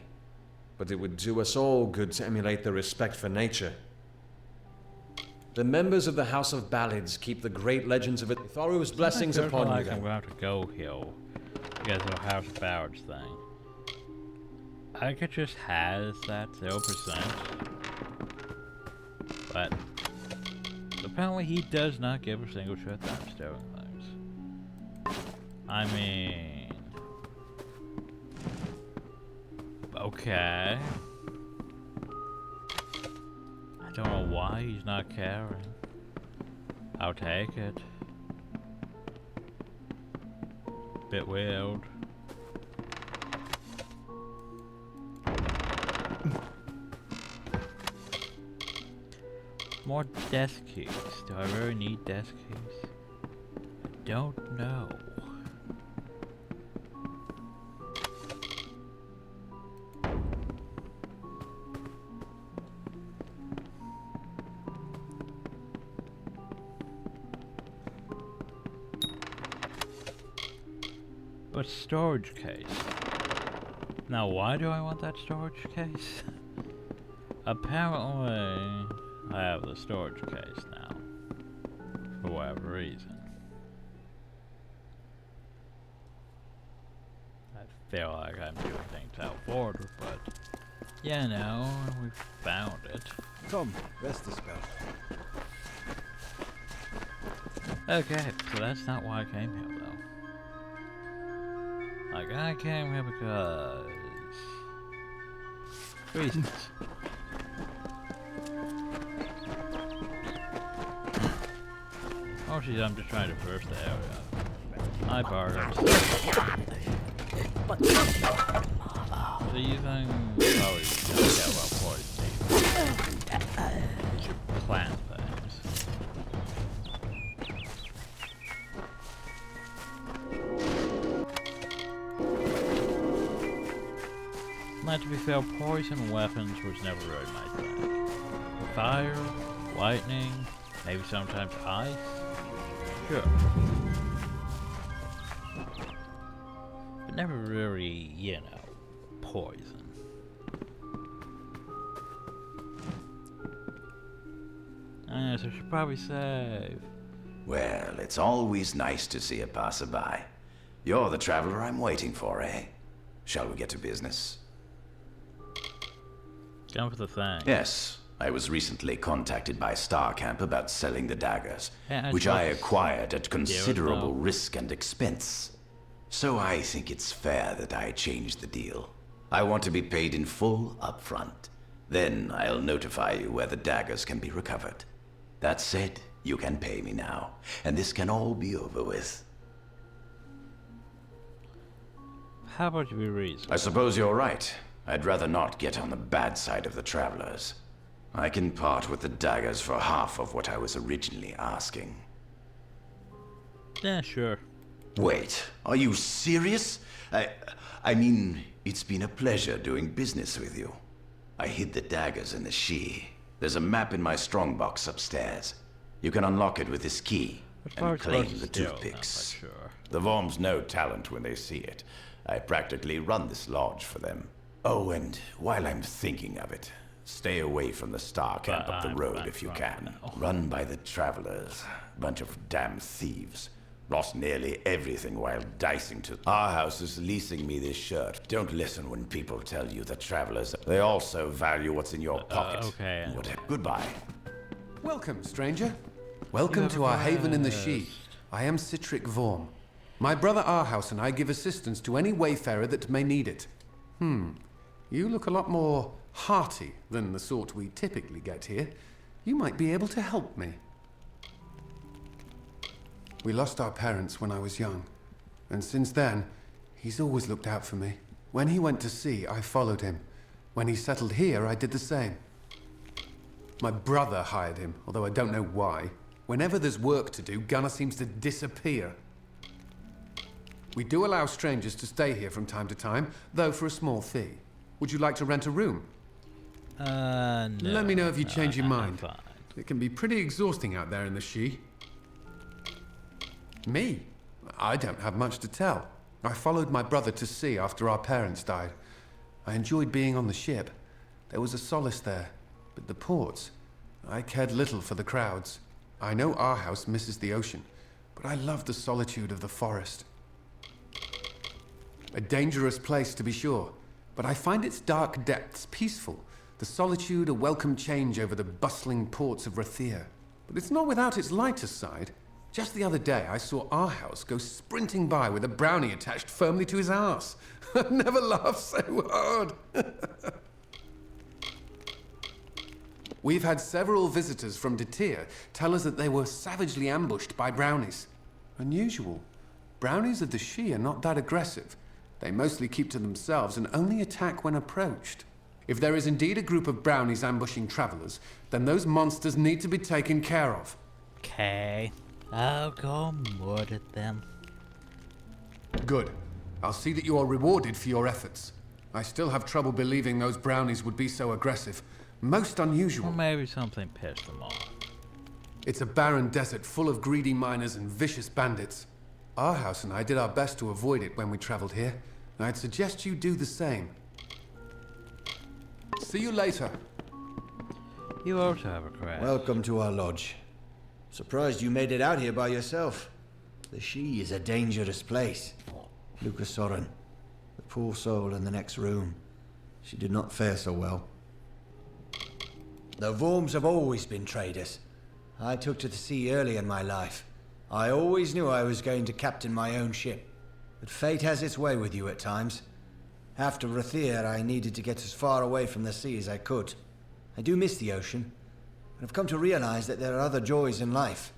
but it would do us all good to emulate their respect for nature. The members of the House of Ballads keep the great legends of it. Tharu's blessings upon you. I'm going to go here because of the House of Ballads thing. I think it just has that 0%, but apparently he does not give a single shit that I'm stealing things. I mean, okay. I don't know why he's not caring. I'll take it. Bit weird. More desk keys. Do I really need desk keys? I don't know. But storage case. Now why do I want that storage case? Apparently I have the storage case now. For whatever reason. I feel like I'm doing things out of order, but yeah, no, we found it. Come, rest a spell. Okay, so that's not why I came here though. Like, I came here because... reasons. Oh jeez, I'm just trying to burst the area. Hi, Bargars. So you think... oh, you don't care about poison. You should plant things. Not to be fair, poison weapons was never really my thing. Fire, lightning, maybe sometimes ice. Sure. But never really, you know, poison. So I should probably save. Well, it's always nice to see a passerby. You're the traveler I'm waiting for, eh? Shall we get to business? Come for the thing. Yes. I was recently contacted by Starcamp about selling the daggers, Yeah, which I acquired at considerable risk and expense. So I think it's fair that I change the deal. I want to be paid in full up front. Then I'll notify you where the daggers can be recovered. That said, you can pay me now, and this can all be over with. How about you be reasonable? I suppose you're right. I'd rather not get on the bad side of the travelers. I can part with the daggers for half of what I was originally asking. Yeah, sure. Wait, are you serious? I mean, it's been a pleasure doing business with you. I hid the daggers in the She. There's a map in my strongbox upstairs. You can unlock it with this key and claim the toothpicks. Sure. The Worms know talent when they see it. I practically run this lodge for them. Oh, and while I'm thinking of it, stay away from the Star Camp up the road if you can. Run by the travelers. Bunch of damn thieves. Lost nearly everything while dicing to... Our house is leasing me this shirt. Don't listen when people tell you the travelers... They also value what's in your pocket. Okay. Goodbye. Welcome, stranger. Welcome to our haven in the She. I am Citric Vorm. My brother Arhaus and I give assistance to any wayfarer that may need it. You look a lot more hearty than the sort we typically get here. You might be able to help me. We lost our parents when I was young, and since then, he's always looked out for me. When he went to sea, I followed him. When he settled here, I did the same. My brother hired him, although I don't know why. Whenever there's work to do, Gunnar seems to disappear. We do allow strangers to stay here from time to time, though for a small fee. Would you like to rent a room? No. Let me know if you change your I'm mind. fine. It can be pretty exhausting out there in the She. Me? I don't have much to tell. I followed my brother to sea after our parents died. I enjoyed being on the ship. There was a solace there. But the ports, I cared little for the crowds. I know our house misses the ocean, but I love the solitude of the forest. A dangerous place, to be sure, but I find its dark depths peaceful. The solitude a welcome change over the bustling ports of Rathir. But it's not without its lighter side. Just the other day, I saw our house go sprinting by with a brownie attached firmly to his arse. I've never laughed so hard. We've had several visitors from Detir tell us that they were savagely ambushed by brownies. Unusual. Brownies of the Shi are not that aggressive. They mostly keep to themselves and only attack when approached. If there is indeed a group of brownies ambushing travelers, then those monsters need to be taken care of. Okay. I'll go murder them. Good. I'll see that you are rewarded for your efforts. I still have trouble believing those brownies would be so aggressive. Most unusual. Or maybe something pissed them off. It's a barren desert full of greedy miners and vicious bandits. Our house and I did our best to avoid it when we traveled here. I'd suggest you do the same. See you later. You also have a crash. Welcome to our lodge. Surprised you made it out here by yourself. The Shi is a dangerous place. Lucas Soren, the poor soul in the next room. She did not fare so well. The Worms have always been traders. I took to the sea early in my life. I always knew I was going to captain my own ship. But fate has its way with you at times. After Rathir, I needed to get as far away from the sea as I could. I do miss the ocean, but I've come to realize that there are other joys in life.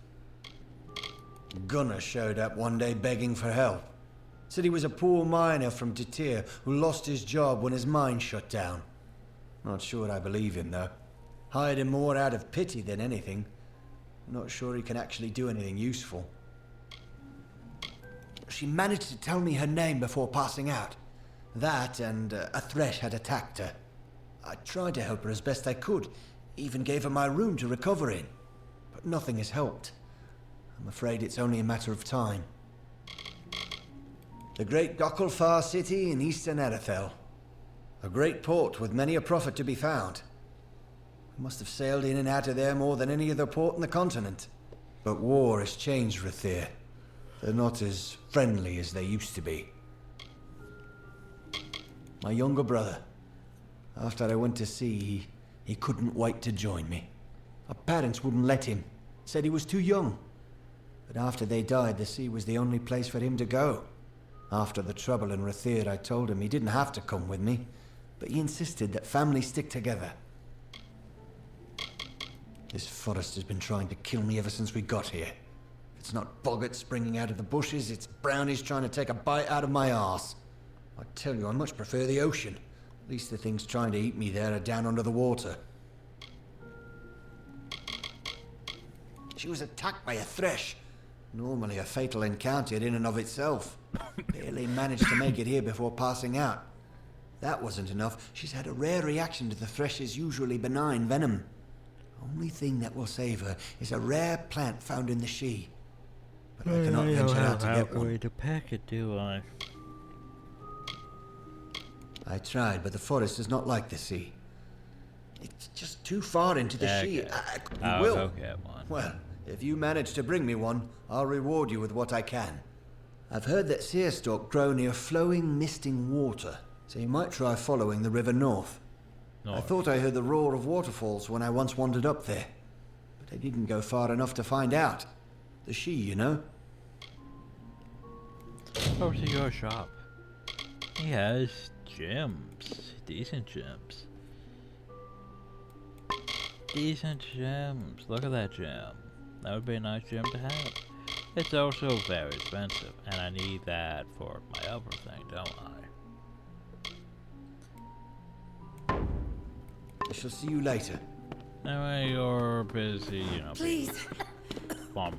Gunnar showed up one day begging for help. Said he was a poor miner from Titir who lost his job when his mine shut down. Not sure I believe him, though. Hired him more out of pity than anything. Not sure he can actually do anything useful. She managed to tell me her name before passing out. That and a thresh had attacked her. I tried to help her as best I could, even gave her my room to recover in. But nothing has helped. I'm afraid it's only a matter of time. The great Gokkulfar city in eastern Erethel. A great port with many a profit to be found. I must have sailed in and out of there more than any other port in the continent. But war has changed Rathir. They're not as friendly as they used to be. My younger brother. After I went to sea, he couldn't wait to join me. Our parents wouldn't let him. Said he was too young. But after they died, the sea was the only place for him to go. After the trouble in Rathir, I told him he didn't have to come with me. But he insisted that families stick together. This forest has been trying to kill me ever since we got here. If it's not boggarts springing out of the bushes, it's brownies trying to take a bite out of my arse. I tell you, I much prefer the ocean. At least the things trying to eat me there are down under the water. She was attacked by a thresh. Normally a fatal encounter in and of itself. Barely managed to make it here before passing out. That wasn't enough. She's had a rare reaction to the thresh's usually benign venom. Only thing that will save her is a rare plant found in the Shi. But I cannot venture out to get one. To pack it, do I? I tried, but the forest is not like the sea. It's just too far into the Shi. You will. Go get one. Well, if you manage to bring me one, I'll reward you with what I can. I've heard that seerstalk grow near flowing, misting water, so you might try following the river north. I thought I heard the roar of waterfalls when I once wandered up there, but I didn't go far enough to find out. The Shi, you know? Over to your shop. He has gems. Decent gems. Decent gems. Look at that gem. That would be a nice gem to have. It's also very expensive, and I need that for my other thing, don't I? I shall see you later. Anyway, you're busy, you know. Please,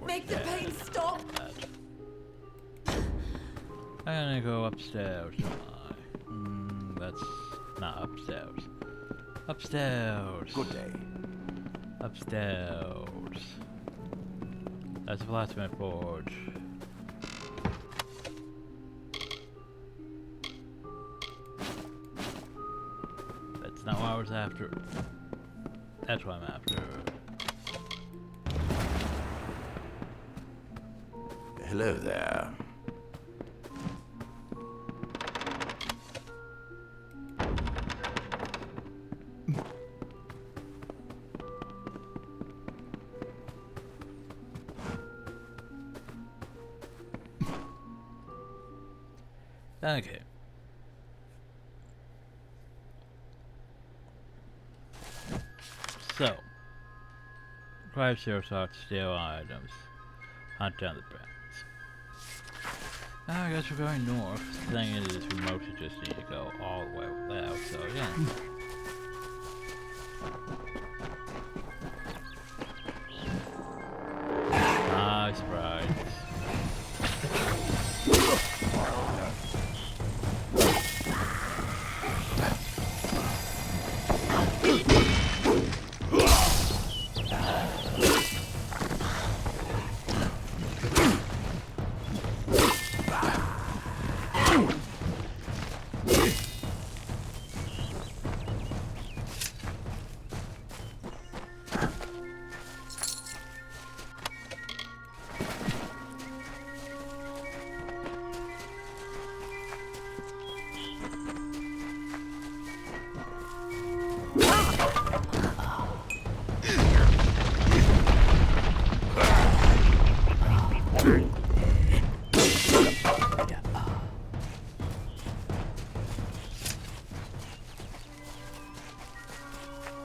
make the pain stop. I'm gonna go upstairs, don't I? That's not upstairs. Upstairs. Good day. Upstairs. That's a blacksmith forge. That's not what I was after. That's what I'm after. Hello there. Okay. So, grab zero socks, steal items, hunt down the brats. I guess we're going north. The thing is, we mostly just need to go all the way out, so yeah. Nice sprites.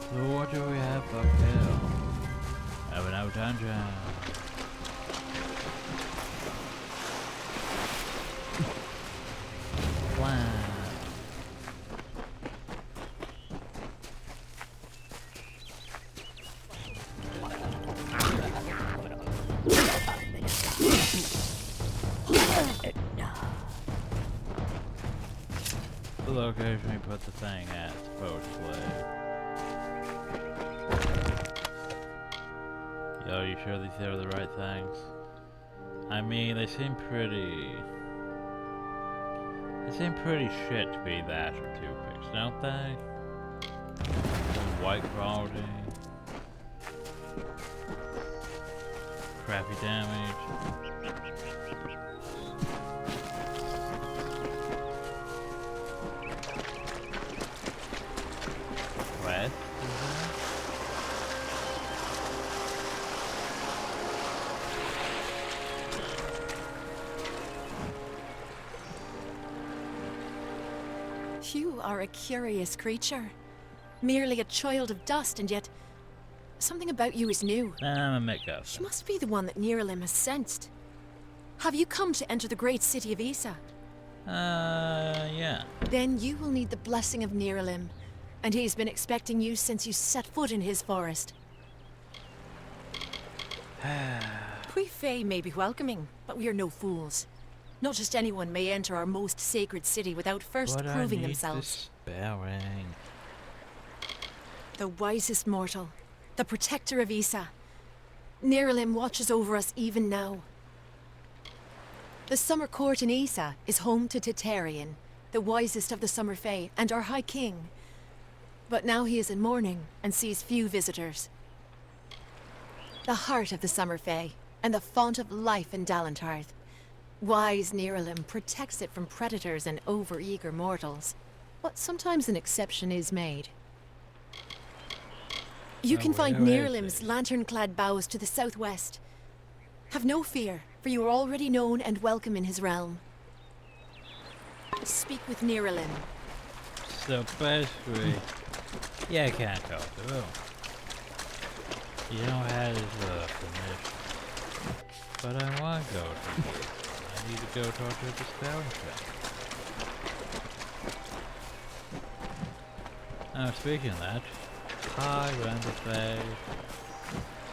So what do we have up here? Have an out dungeon. Wow. The location we put the thing at, supposedly. Yo, you sure these are the right things? I mean, they seem pretty... They seem pretty shit to be that or toothpicks, don't they? White quality. Crappy damage. Red? You are a curious creature. Merely a child of dust, and yet something about you is new. I'm a make-up. She must be the one that Niralim has sensed. Have you come to enter the great city of Isa? Yeah. Then you will need the blessing of Niralim, and he's been expecting you since you set foot in his forest. We Fae may be welcoming, but we are no fools. Not just anyone may enter our most sacred city without first proving themselves. Spelling. The wisest mortal, the protector of Isa. Niralim watches over us even now. The summer court in Isa is home to Titarian, the wisest of the Summer Fae, and our High King. But now he is in mourning and sees few visitors. The heart of the Summer Fae, and the font of life in Dalentarth. Wise Niralim protects it from predators and overeager mortals. But sometimes an exception is made. You can find Niralim's lantern-clad boughs to the southwest. Have no fear, for you are already known and welcome in his realm. Speak with Niralim. So basically, yeah, I can't go through. You don't have his permission. But I want to go to here. I need to go talk to the spelling check. Now, speaking of that, hi, Randall Faye.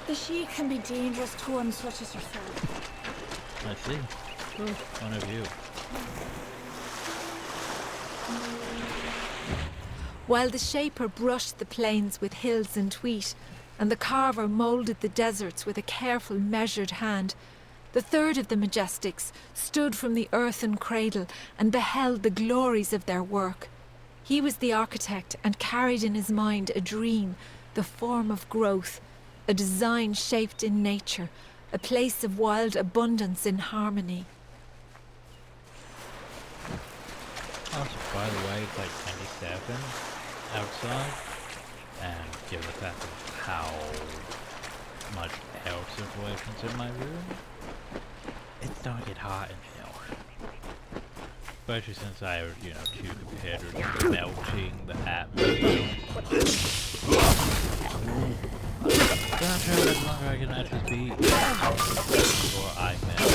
The Sheik can be dangerous to one such as yourself. I see. One of you. While the shaper brushed the plains with hills and wheat, and the carver moulded the deserts with a careful, measured hand, the third of the Majestics stood from the earthen cradle and beheld the glories of their work. He was the architect and carried in his mind a dream, the form of growth, a design shaped in nature, a place of wild abundance in harmony. Also, by the way, it's like 27 outside, and given the fact of how much air circulation's in my room, it's starting to get hot in here. Especially since I have, two competitors melting the atmosphere. Not sure how longer I can actually be before I melt.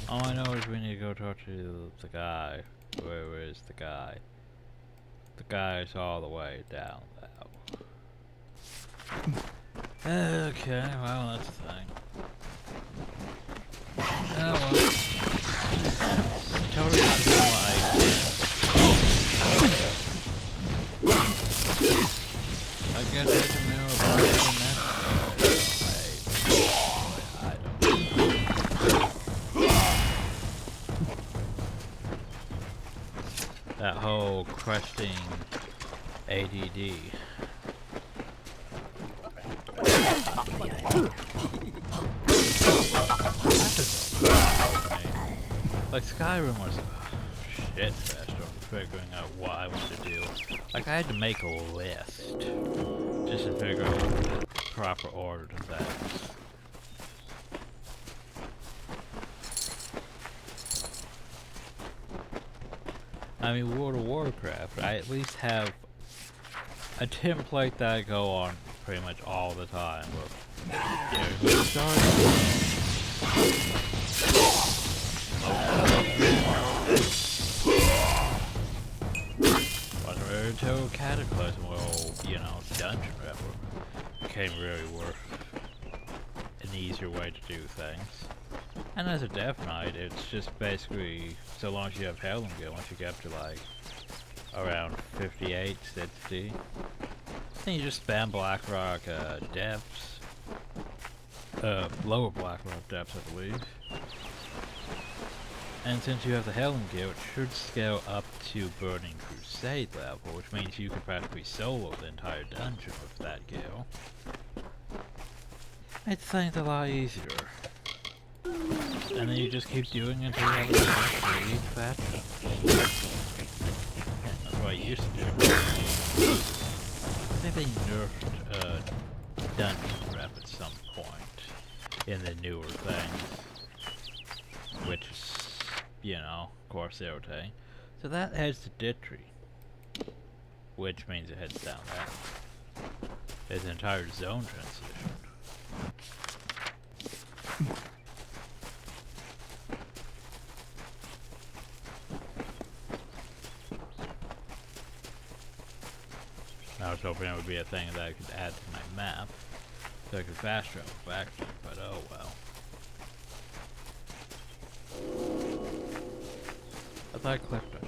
All I know is we need to go talk to the guy. Where is the guy? The guy's all the way down there. Okay, well, that's the thing. Oh well. Totally not doing what I guess there's a mirror about it in that. That whole questing ADD. Like Skyrim was a shit fest on figuring out what I wanted to do. Like I had to make a list just to figure out the proper order to things. I mean, World of Warcraft, I at least have a template that I go on pretty much all the time. Here's where it starts. Whatever until Cataclysm, well, you know, Dungeon Rapper became really worth an easier way to do things. And as a Death Knight, it's just basically, so long as you have Helmgate, once you get up to like around 58, 60, then you just spam Blackrock depths, lower Blackrock depths I believe. And since you have the Helmgate, it should scale up to Burning Crusade level, which means you could practically solo the entire dungeon with that gale. Makes things a lot easier. And then you just keep doing it until you have a faction. That's what I used to do. I think they nerfed dungeon rep at some point in the newer things. Which is, you know, of course, Erote. So that heads to Ditry. Which means it heads down there. There's an entire zone transition. I was hoping it would be a thing that I could add to my map, so I could fast travel back to it, but oh well. I thought I clicked it.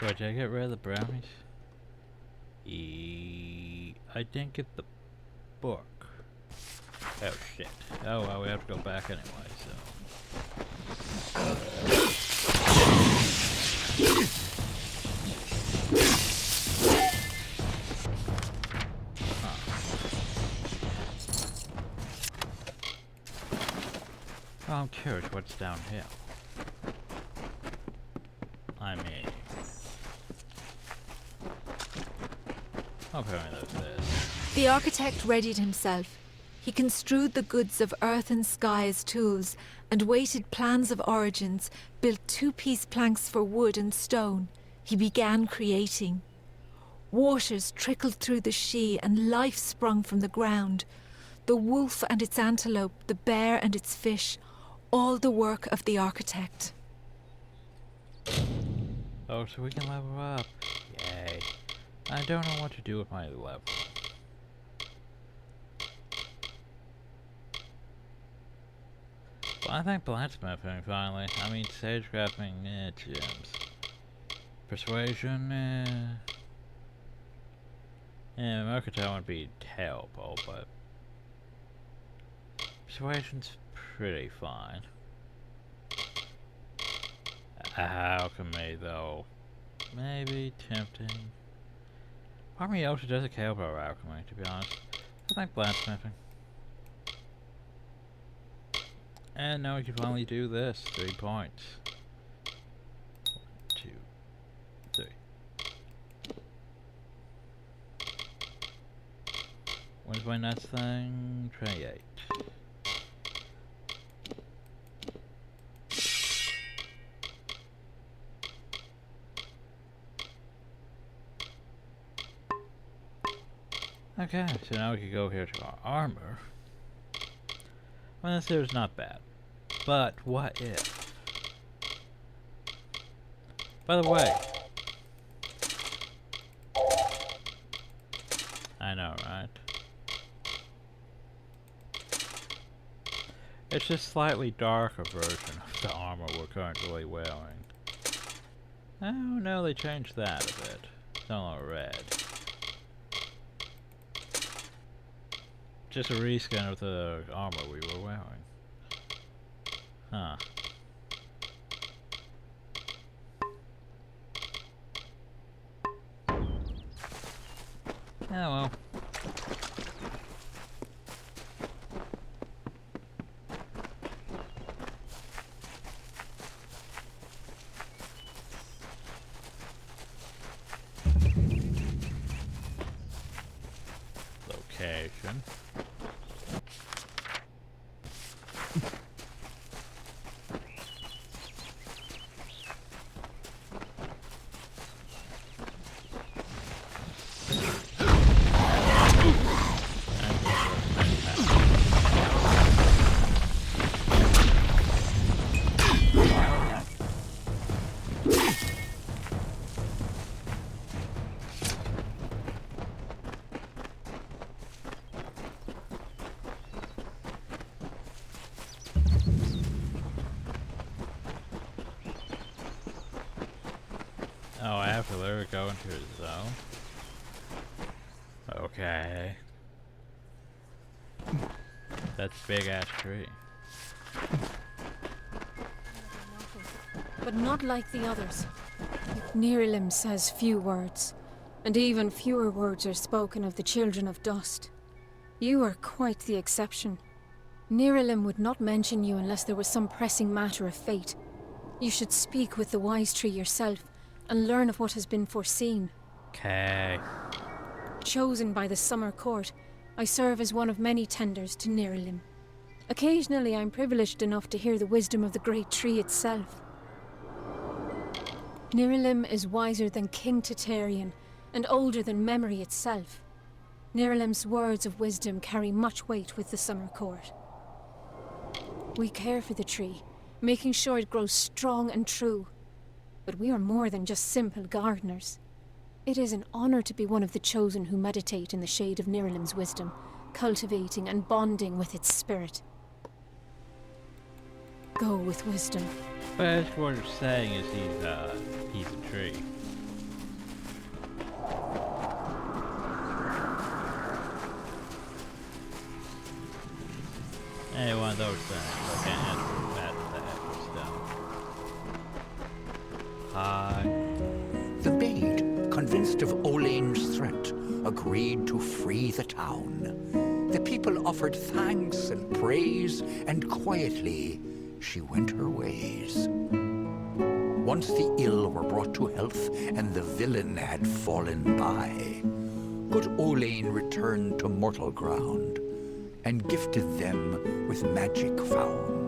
Wait, did I get rid of the brownies? I didn't get the book. Oh shit. Oh well, we have to go back anyway, so. Well, I'm curious what's downhill. I mean... apparently there's this. The architect readied himself. He construed the goods of earth and sky as tools, and weighted plans of origins, built two-piece planks for wood and stone. He began creating. Waters trickled through the Shee, and life sprung from the ground. The wolf and its antelope, the bear and its fish, all the work of the architect. Oh, so we can level up. Yay. I don't know what to do with my level. Well, I think blacksmithing, finally. I mean, sagecrafting, gems. Persuasion, yeah, Mercantile would be terrible, but... Persuasion's pretty fine. Alchemy, though. Maybe tempting. Part of me also doesn't care about alchemy, to be honest. I think blacksmithing. And now we can finally do this. 3 points. 1, 2, 3. When's my next thing? 28. Okay, so now we can go here to our armor. Well, this here's not bad. But what if? By the way, I know, right? It's just a slightly darker version of the armor we're currently wearing. Oh no, they changed that a bit. It's no longer red. Just a reskin of the armor we were wearing. Huh. Oh well. Location. Oh, I have to literally go into a zone? Okay. That's a big ass tree. But not like the others. Nerilim says few words, and even fewer words are spoken of the children of dust. You are quite the exception. Nerilim would not mention you unless there was some pressing matter of fate. You should speak with the wise tree yourself, and learn of what has been foreseen. Okay. Chosen by the Summer Court, I serve as one of many tenders to Nerilim. Occasionally I'm privileged enough to hear the wisdom of the great tree itself. Nerilim is wiser than King Titarian, and older than memory itself. Nerilim's words of wisdom carry much weight with the Summer Court. We care for the tree, making sure it grows strong and true. But we are more than just simple gardeners. It is an honor to be one of the chosen who meditate in the shade of Nerilim's wisdom, cultivating and bonding with its spirit. Go with wisdom. But what you're saying is he's a tree. Any one of those things. I can't answer that stuff. Hi. The maid, convinced of Olane's threat, agreed to free the town. The people offered thanks and praise, and quietly she went her ways. Once the ill were brought to health, and the villain had fallen by, good Olane returned to mortal ground, and gifted them with magic found.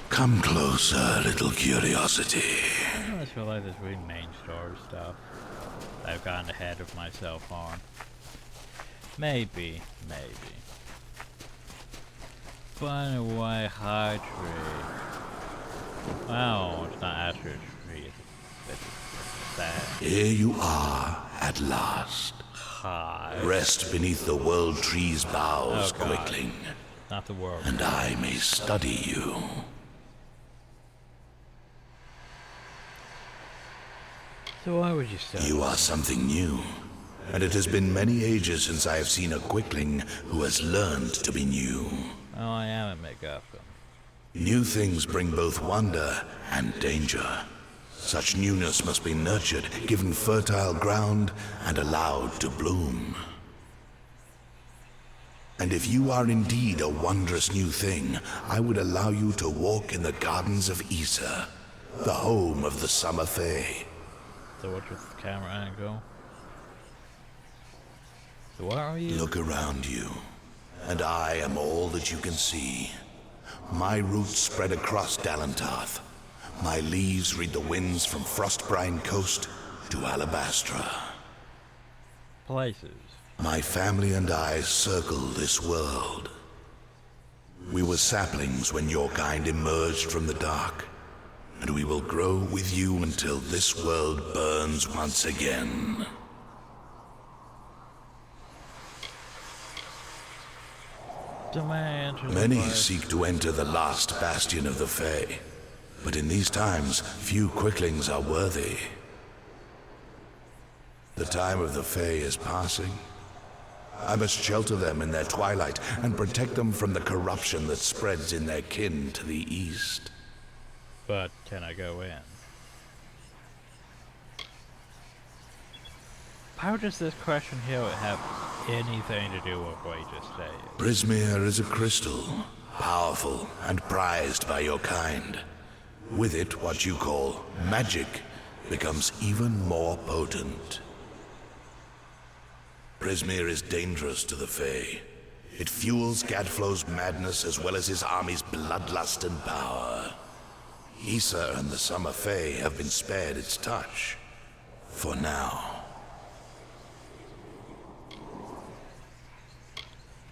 Come closer, little curiosity. I just feel like this really main story stuff I've gotten ahead of myself on. Maybe. By the way, high tree. Wow, it's not actually a tree. It's that. Here you are, at last. High. Rest beneath the world tree's boughs, Quickling. Not the world. And I may study you. So why would you study? You are something new. And it has been many ages since I have seen a Quickling who has learned to be new. Oh, I am a MacGuffin. New things bring both wonder and danger. Such newness must be nurtured, given fertile ground, and allowed to bloom. And if you are indeed a wondrous new thing, I would allow you to walk in the gardens of Issa, the home of the Summer Fae. So what's with the camera angle? So what are you? Look around you, and I am all that you can see. My roots spread across Dalantarth. My leaves read the winds from Frostbrine Coast to Alabastra. Places. My family and I circle this world. We were saplings when your kind emerged from the dark, and we will grow with you until this world burns once again. Many seek to enter the last bastion of the Fae, but in these times, few quicklings are worthy. The time of the Fae is passing. I must shelter them in their twilight and protect them from the corruption that spreads in their kin to the east. But can I go in? How does this question here have anything to do with what you just said? Prismeer is a crystal, powerful and prized by your kind. With it, what you call magic becomes even more potent. Prismeer is dangerous to the Fae. It fuels Gadflow's madness as well as his army's bloodlust and power. Issa and the Summer Fae have been spared its touch. For now.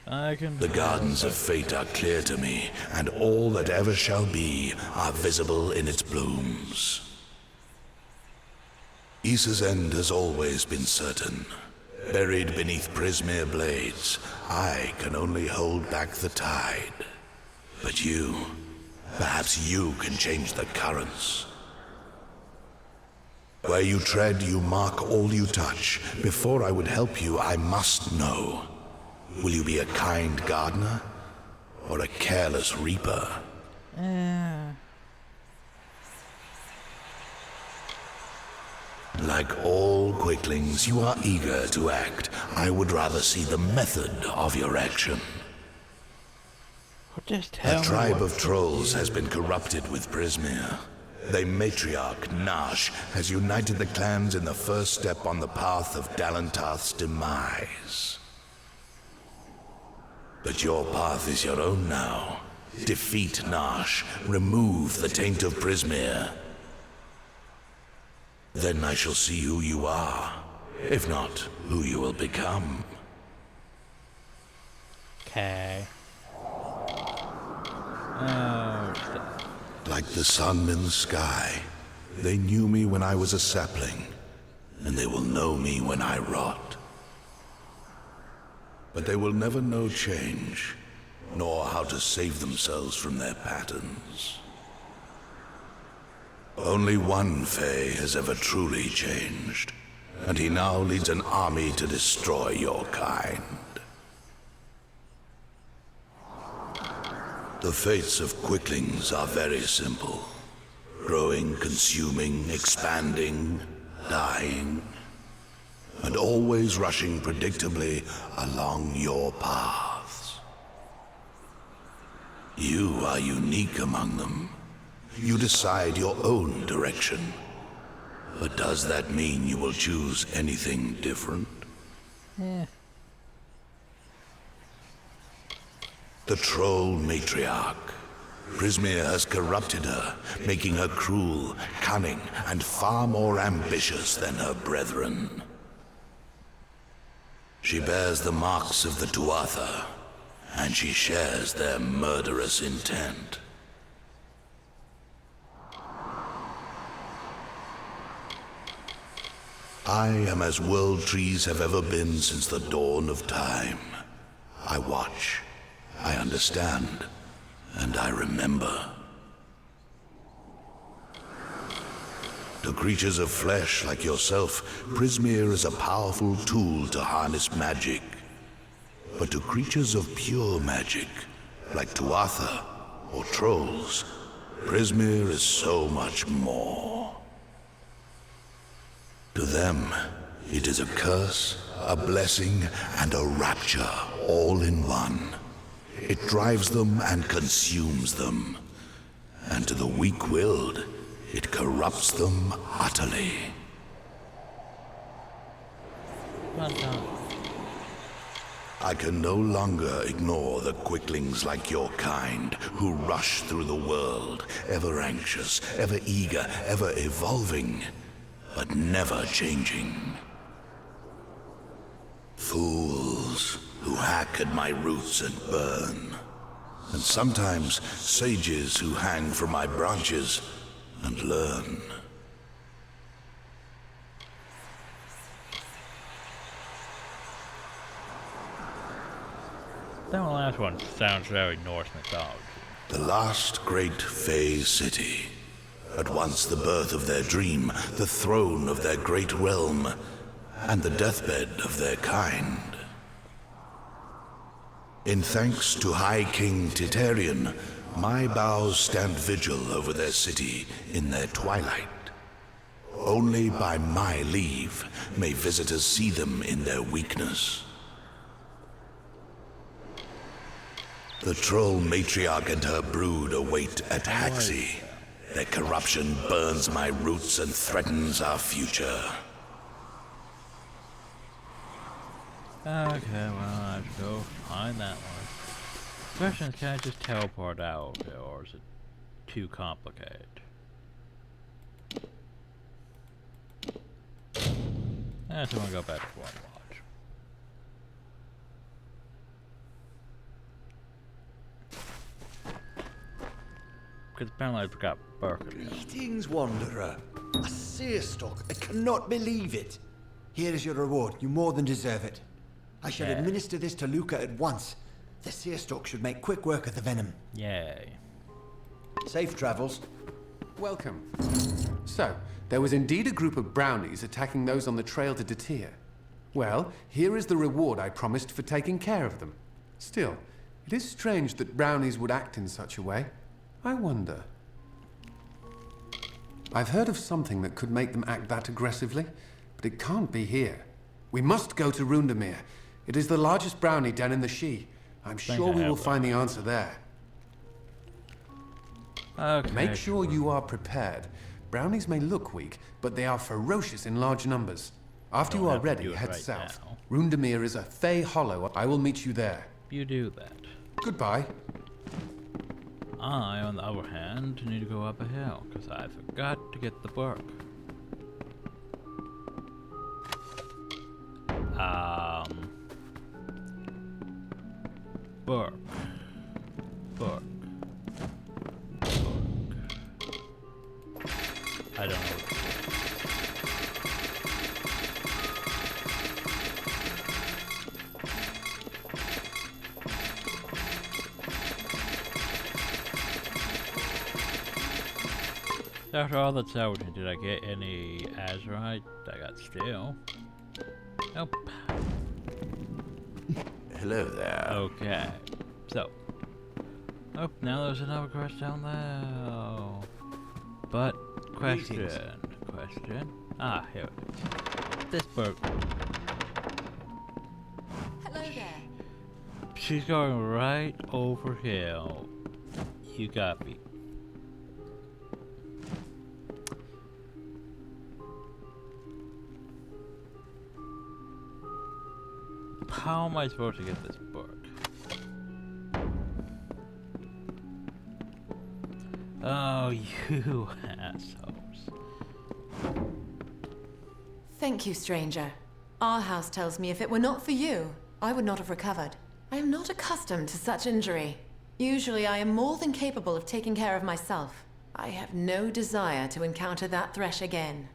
The gardens of fate are clear to me, and all that ever shall be are visible in its blooms. Issa's end has always been certain. Buried beneath Prismeer blades, I can only hold back the tide. But you, perhaps you can change the currents. Where you tread, you mark all you touch. Before I would help you, I must know. Will you be a kind gardener, or a careless reaper? Like all quicklings, you are eager to act. I would rather see the method of your action. A tribe of trolls has been corrupted with Prismeer. Their matriarch, Nash, has united the clans in the first step on the path of Dalantarth's demise. But your path is your own now. Defeat Nash, remove the taint of Prismeer. Then I shall see who you are, if not, who you will become. Okay. Like the sun in the sky, they knew me when I was a sapling, and they will know me when I rot. But they will never know change, nor how to save themselves from their patterns. Only one Fae has ever truly changed, and he now leads an army to destroy your kind. The fates of quicklings are very simple. Growing, consuming, expanding, dying, and always rushing predictably along your paths. You are unique among them. You decide your own direction. But does that mean you will choose anything different? The troll matriarch. Prismeer has corrupted her, making her cruel, cunning, and far more ambitious than her brethren. She bears the marks of the Tuatha, and she shares their murderous intent. I am as world trees have ever been since the dawn of time. I watch, I understand, and I remember. To creatures of flesh like yourself, Prismeer is a powerful tool to harness magic. But to creatures of pure magic, like Tuatha or trolls, Prismeer is so much more. To them, it is a curse, a blessing, and a rapture all in one. It drives them and consumes them. And to the weak-willed, it corrupts them utterly. I can no longer ignore the quicklings like your kind, who rush through the world, ever anxious, ever eager, ever evolving, but never changing. Fools who hack at my roots and burn, and sometimes sages who hang from my branches and learn. That last one sounds very Norse mythology. The last great Fey city. At once the birth of their dream, the throne of their great realm, and the deathbed of their kind. In thanks to High King Titarian, my boughs stand vigil over their city in their twilight. Only by my leave may visitors see them in their weakness. The troll matriarch and her brood await at Haxi. Their corruption burns my roots and threatens our future. Okay, well, I have to go find that one. The question is, can I just teleport out, or is it too complicated? So I'm gonna go back to one watch. Because apparently I forgot Burke. Greetings, Wanderer. A seer stock. I cannot believe it. Here is your reward. You more than deserve it. I shall administer this to Luca at once. The seer stock should make quick work of the venom. Yay. Safe travels. Welcome. So, there was indeed a group of brownies attacking those on the trail to Detir. Well, here is the reward I promised for taking care of them. Still, it is strange that brownies would act in such a way. I wonder. I've heard of something that could make them act that aggressively, but it can't be here. We must go to Rundamir. It is the largest brownie den in the She. I'm sure we will find the answer there. Okay. Make sure you are prepared. Brownies may look weak, but they are ferocious in large numbers. After you are ready, head south. Rundamir is a Fey hollow. I will meet you there. You do that. Goodbye. I, on the other hand, need to go up a hill, because I forgot to get the book. Book. Book. I don't know. After all that's out, did I get any azurite? I got steel. Nope. Hello there. Okay. So. Oh, now there's another quest down there. Oh. But, question. Ah, here it is. This book. Hello there. She's going right over here. You got me. How am I supposed to get this book? Oh, you assholes. Thank you, stranger. Our house tells me if it were not for you, I would not have recovered. I am not accustomed to such injury. Usually I am more than capable of taking care of myself. I have no desire to encounter that thresh again.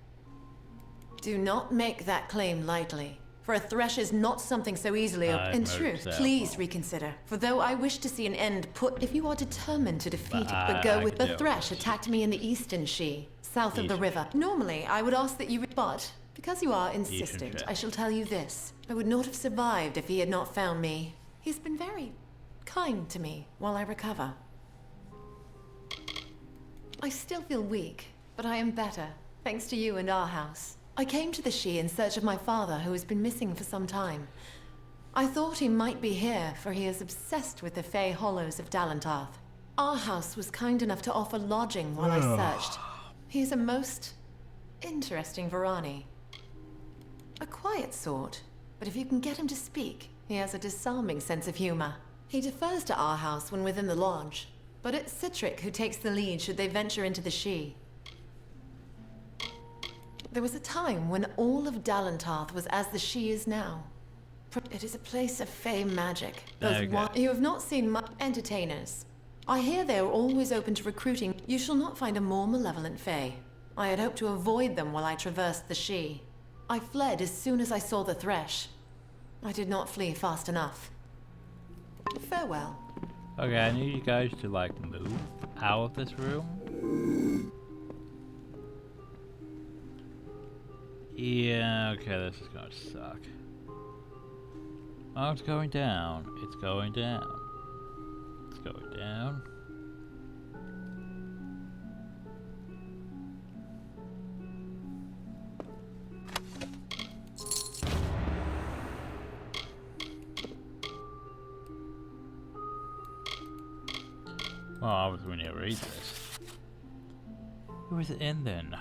Do not make that claim lightly. For a thresh is not something so easily in truth, please reconsider. For though I wish to see an end put, if you are determined to defeat it, but go with the thresh attacked me in the eastern She, south of the river. Normally, I would ask that you, but because you are insistent, I shall tell you this. I would not have survived if he had not found me. He's been very kind to me while I recover. I still feel weak, but I am better, thanks to you and our house. I came to the She in search of my father, who has been missing for some time. I thought he might be here, for he is obsessed with the Fey hollows of Dalantarth. Our house was kind enough to offer lodging while I searched. He is a most interesting Varani. A quiet sort, but if you can get him to speak, He has a disarming sense of humor. He defers to our house when within the lodge, but it's Citric who takes the lead should they venture into the She. There was a time when all of Dalentarth was as the She is now. It is a place of fey magic. You have not seen much entertainers. I hear they are always open to recruiting. You shall not find a more malevolent fey. I had hoped to avoid them while I traversed the She. I fled as soon as I saw the Thresh. I did not flee fast enough. Farewell. Okay, I need you guys to like move out of this room. Yeah, okay, this is gonna suck. Oh, it's going down. It's going down. It's going down. Well, obviously we need to read this. Who was the end then?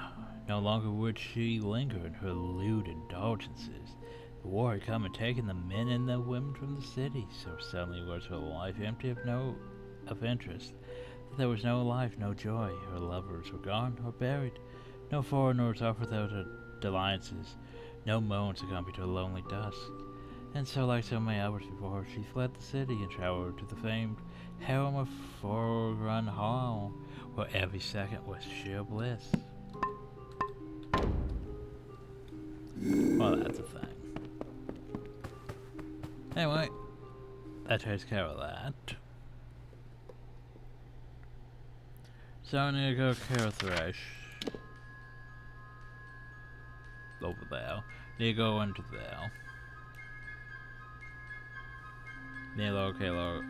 No longer would she linger in her lewd indulgences. The war had come and taken the men and the women from the city, so suddenly was her life empty of interest. There was no life, no joy. Her lovers were gone or buried. No foreigners offered her dalliances. No moans accompanied her lonely dusk. And so, like so many others before her, she fled the city and traveled to the famed harem of Forerun Hall, where every second was sheer bliss. Well, that's a thing. Anyway, that takes care of that. So I need to go kill Thresh. Over there. Need to go into there. Need to kill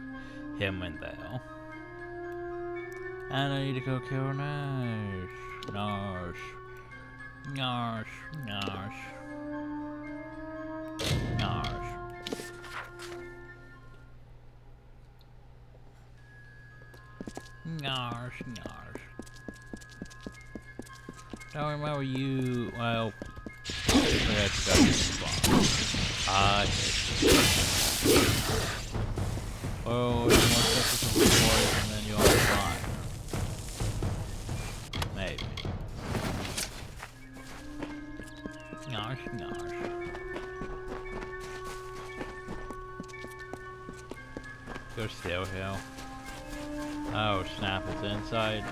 him in there. And I need to go kill Nash. Nash. Nash. Nash. Nash. Nash. Nash. Don't remember you. Well, let's go to the spot. Oh, you want to set this before and then you'll be fine. Maybe. Gosh, gosh. Go still hill. Oh snap, it's inside.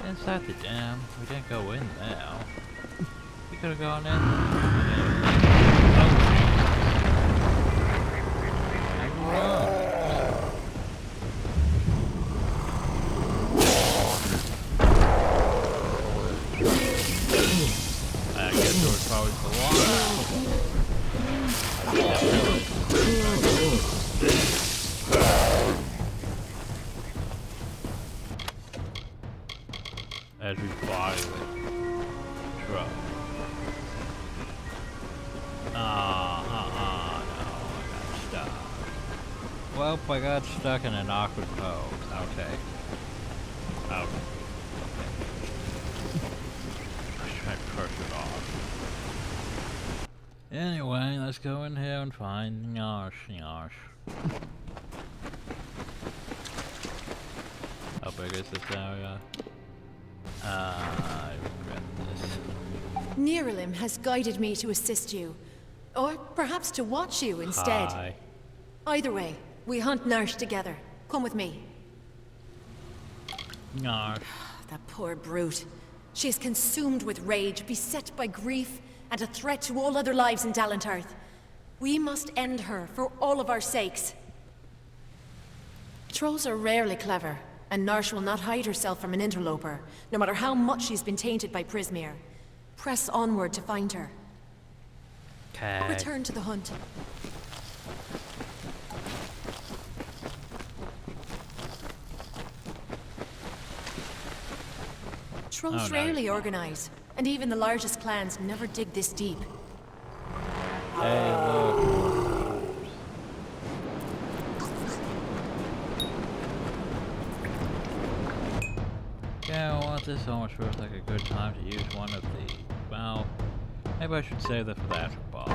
Inside the dam. We didn't go in there. We could have gone in. As we fly with truck. No, I got stuck. Well, I got stuck in an awkward pose. Okay. Okay. Let's try to push it off. Anyway, let's go in here and find Nyash. How big is this area? I regret this. Niralim has guided me to assist you. Or perhaps to watch you instead. Hi. Either way, we hunt Narsh together. Come with me. Narsh. That poor brute. She is consumed with rage, beset by grief, and a threat to all other lives in Dalentarth. We must end her for all of our sakes. Trolls are rarely clever, and Narsh will not hide herself from an interloper, no matter how much she's been tainted by Prismere. Press onward to find her. Okay. Return to the hunt. Trolls rarely organize, and even the largest clans never dig this deep. Hey, look. Yeah, well, this almost feels like a good time to use one of the... Well, maybe I should save that for the after boss.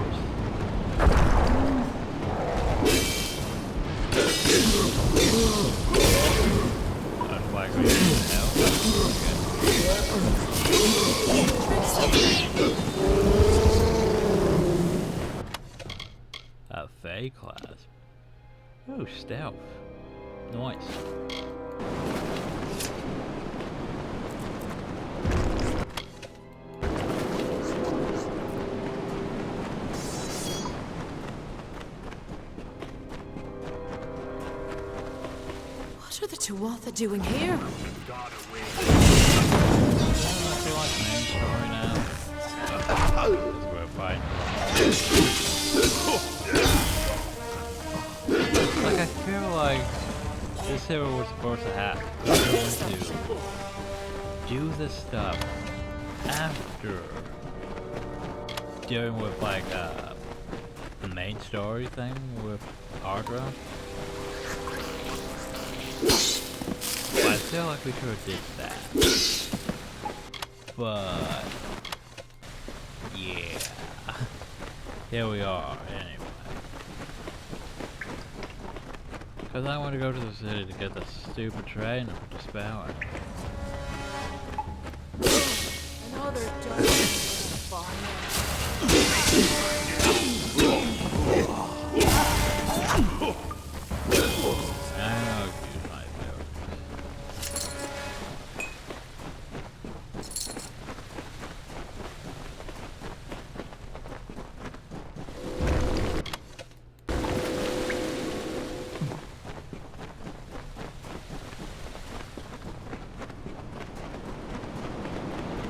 key clasp. Oh, stealth. Nice. What are the Tuatha doing here? Like, I feel like this hero was supposed to have to do this stuff after dealing with like the main story thing with Ardra. But I feel like we could have did that. But yeah, here we are anyway. Because I want to go to the city to get the stupid train of despair. Another dog.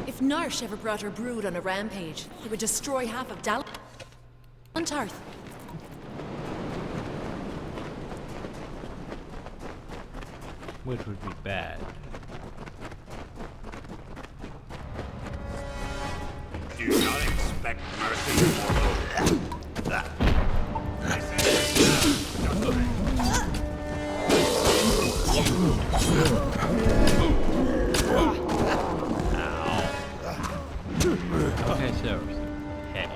If Narsh ever brought her brood on a rampage, it would destroy half of Antarth. Which would be bad. Do not expect mercy, mortal. Okay, seriously. Hey.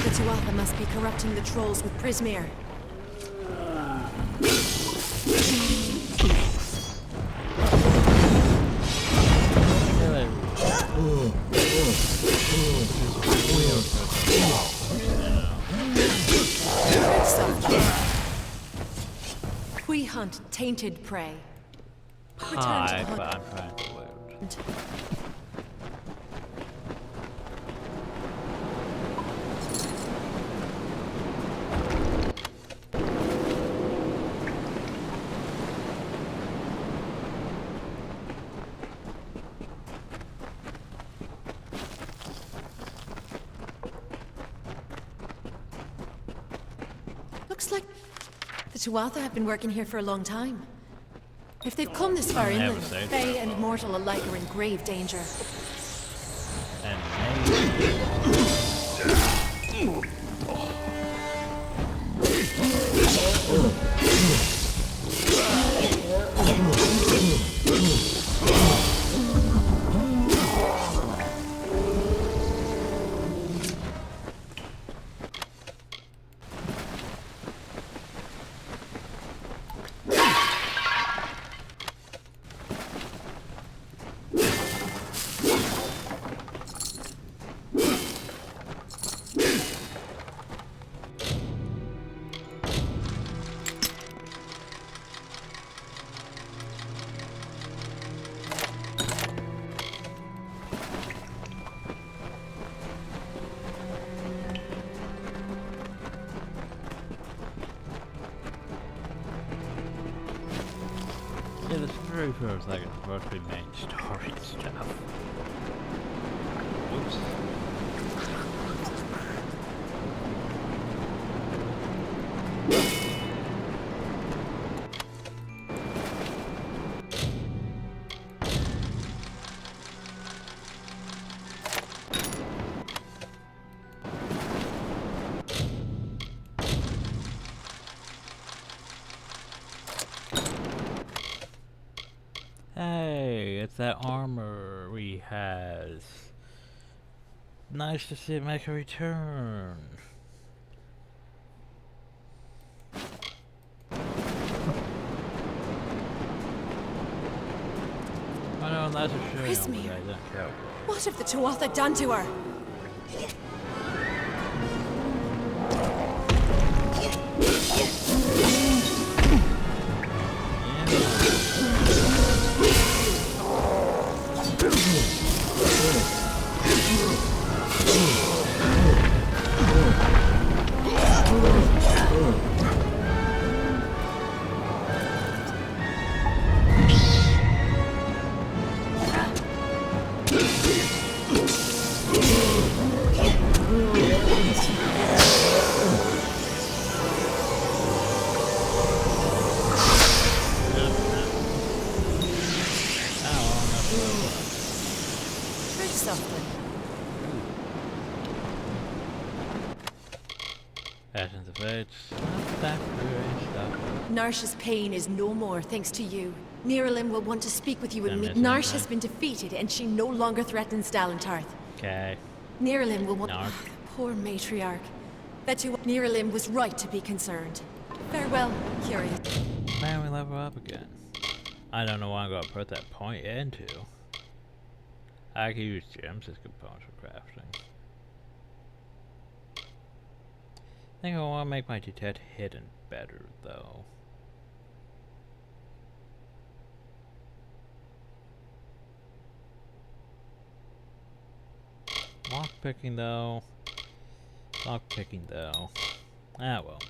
The Tuatha must be corrupting the trolls with Prismeer. We hunt tainted prey. Hi, but I'm trying to loot. Looks like the Tuatha have been working here for a long time. If they've come this far inland, Fae and mortal alike are in grave danger. this very feels like it's supposed to be main story stuff. Whoops. Hey, it's that armor we has. Nice to see it make a return. I know, that's a shame. Prismir. I don't care. What have the Tuatha done to her? Essence of Age. Stuff. Narsh's pain is no more thanks to you. Niralim will want to speak with you immediately. Narsh has been defeated and she no longer threatens Dalentarth. Okay. Niralim will want... Poor matriarch. That Niralim was right to be concerned. Farewell, Curious. Man, we level up again. I don't know why I'm going to put that point into. I can use gems as components for crafting. I think I want to make my detect hidden better, though. Lockpicking, though. Lockpicking, though. Ah, well.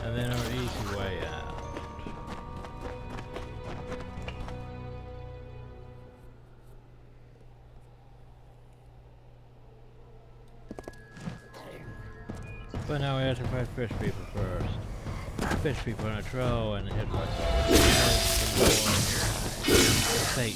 And then our easy way out. But now we have to fight fish people first. Fish people in a troll and hit us with fate.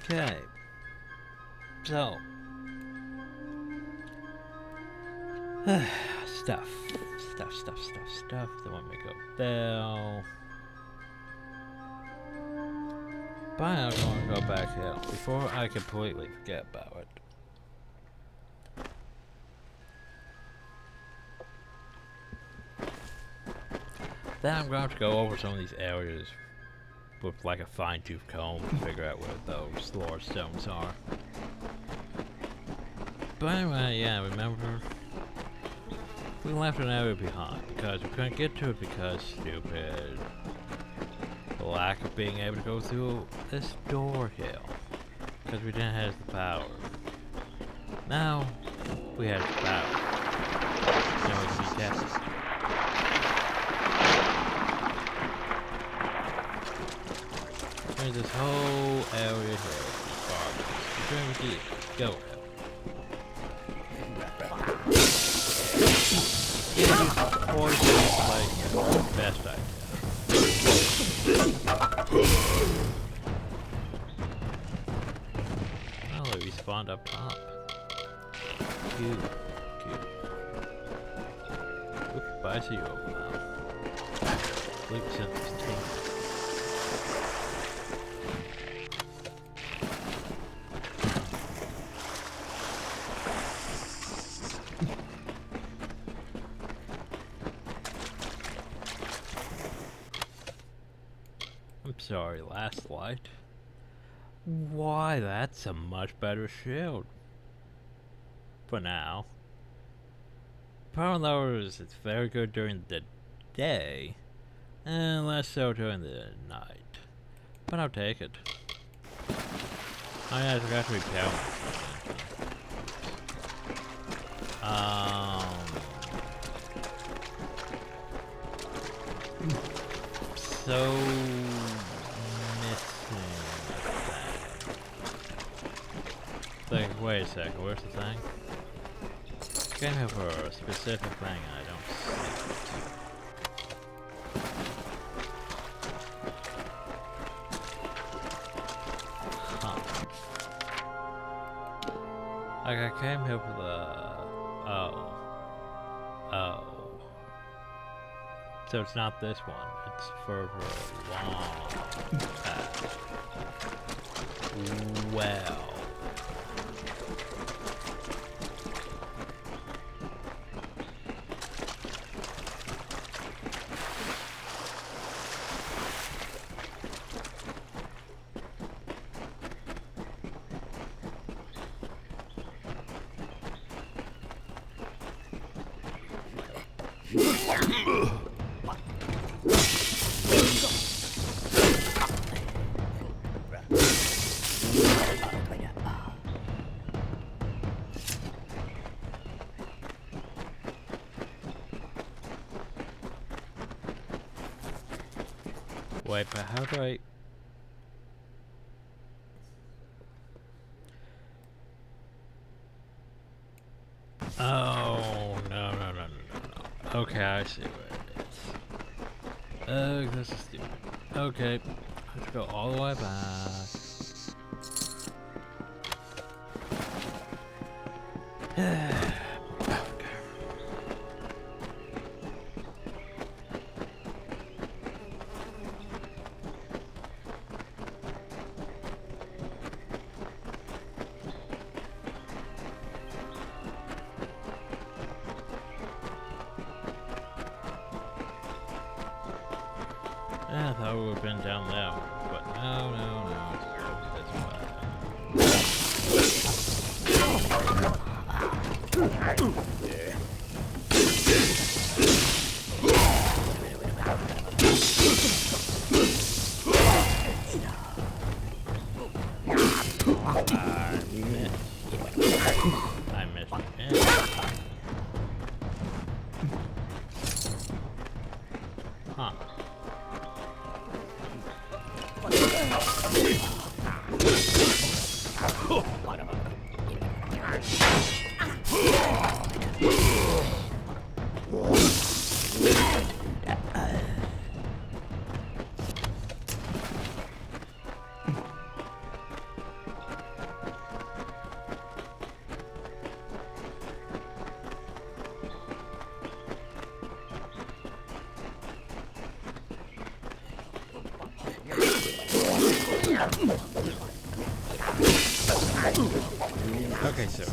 Okay, so stuff. They want me to go there. But I'm going to go back here before I completely forget about it. Then I'm going to have to go over some of these areas with like a fine-tooth comb to figure out where those lore stones are. But anyway, yeah, remember, we left an area behind because we couldn't get to it because stupid lack of being able to go through this door hill because we didn't have the power. Now we have the power. Now we can be tested. There's this whole area here with these farmers. Go. I see you over there. Sleep Center's team. I'm sorry, last light. Why, that's a much better shield. For now. Power levels is very good during the day, and less so during the night. But I'll take it. Oh yeah, I forgot to repair one. So like, wait a second, where's the thing? Came here for a specific thing and I don't see it. Huh. Like, I came here for the... Oh. So it's not this one, it's further along. Well... Wait, but how do I... Oh, no. Okay, I see where it is. This is stupid. Okay, let's go all the way back. I thought we would have been down there, but no, it's this way. I missed it. Huh. Okay, so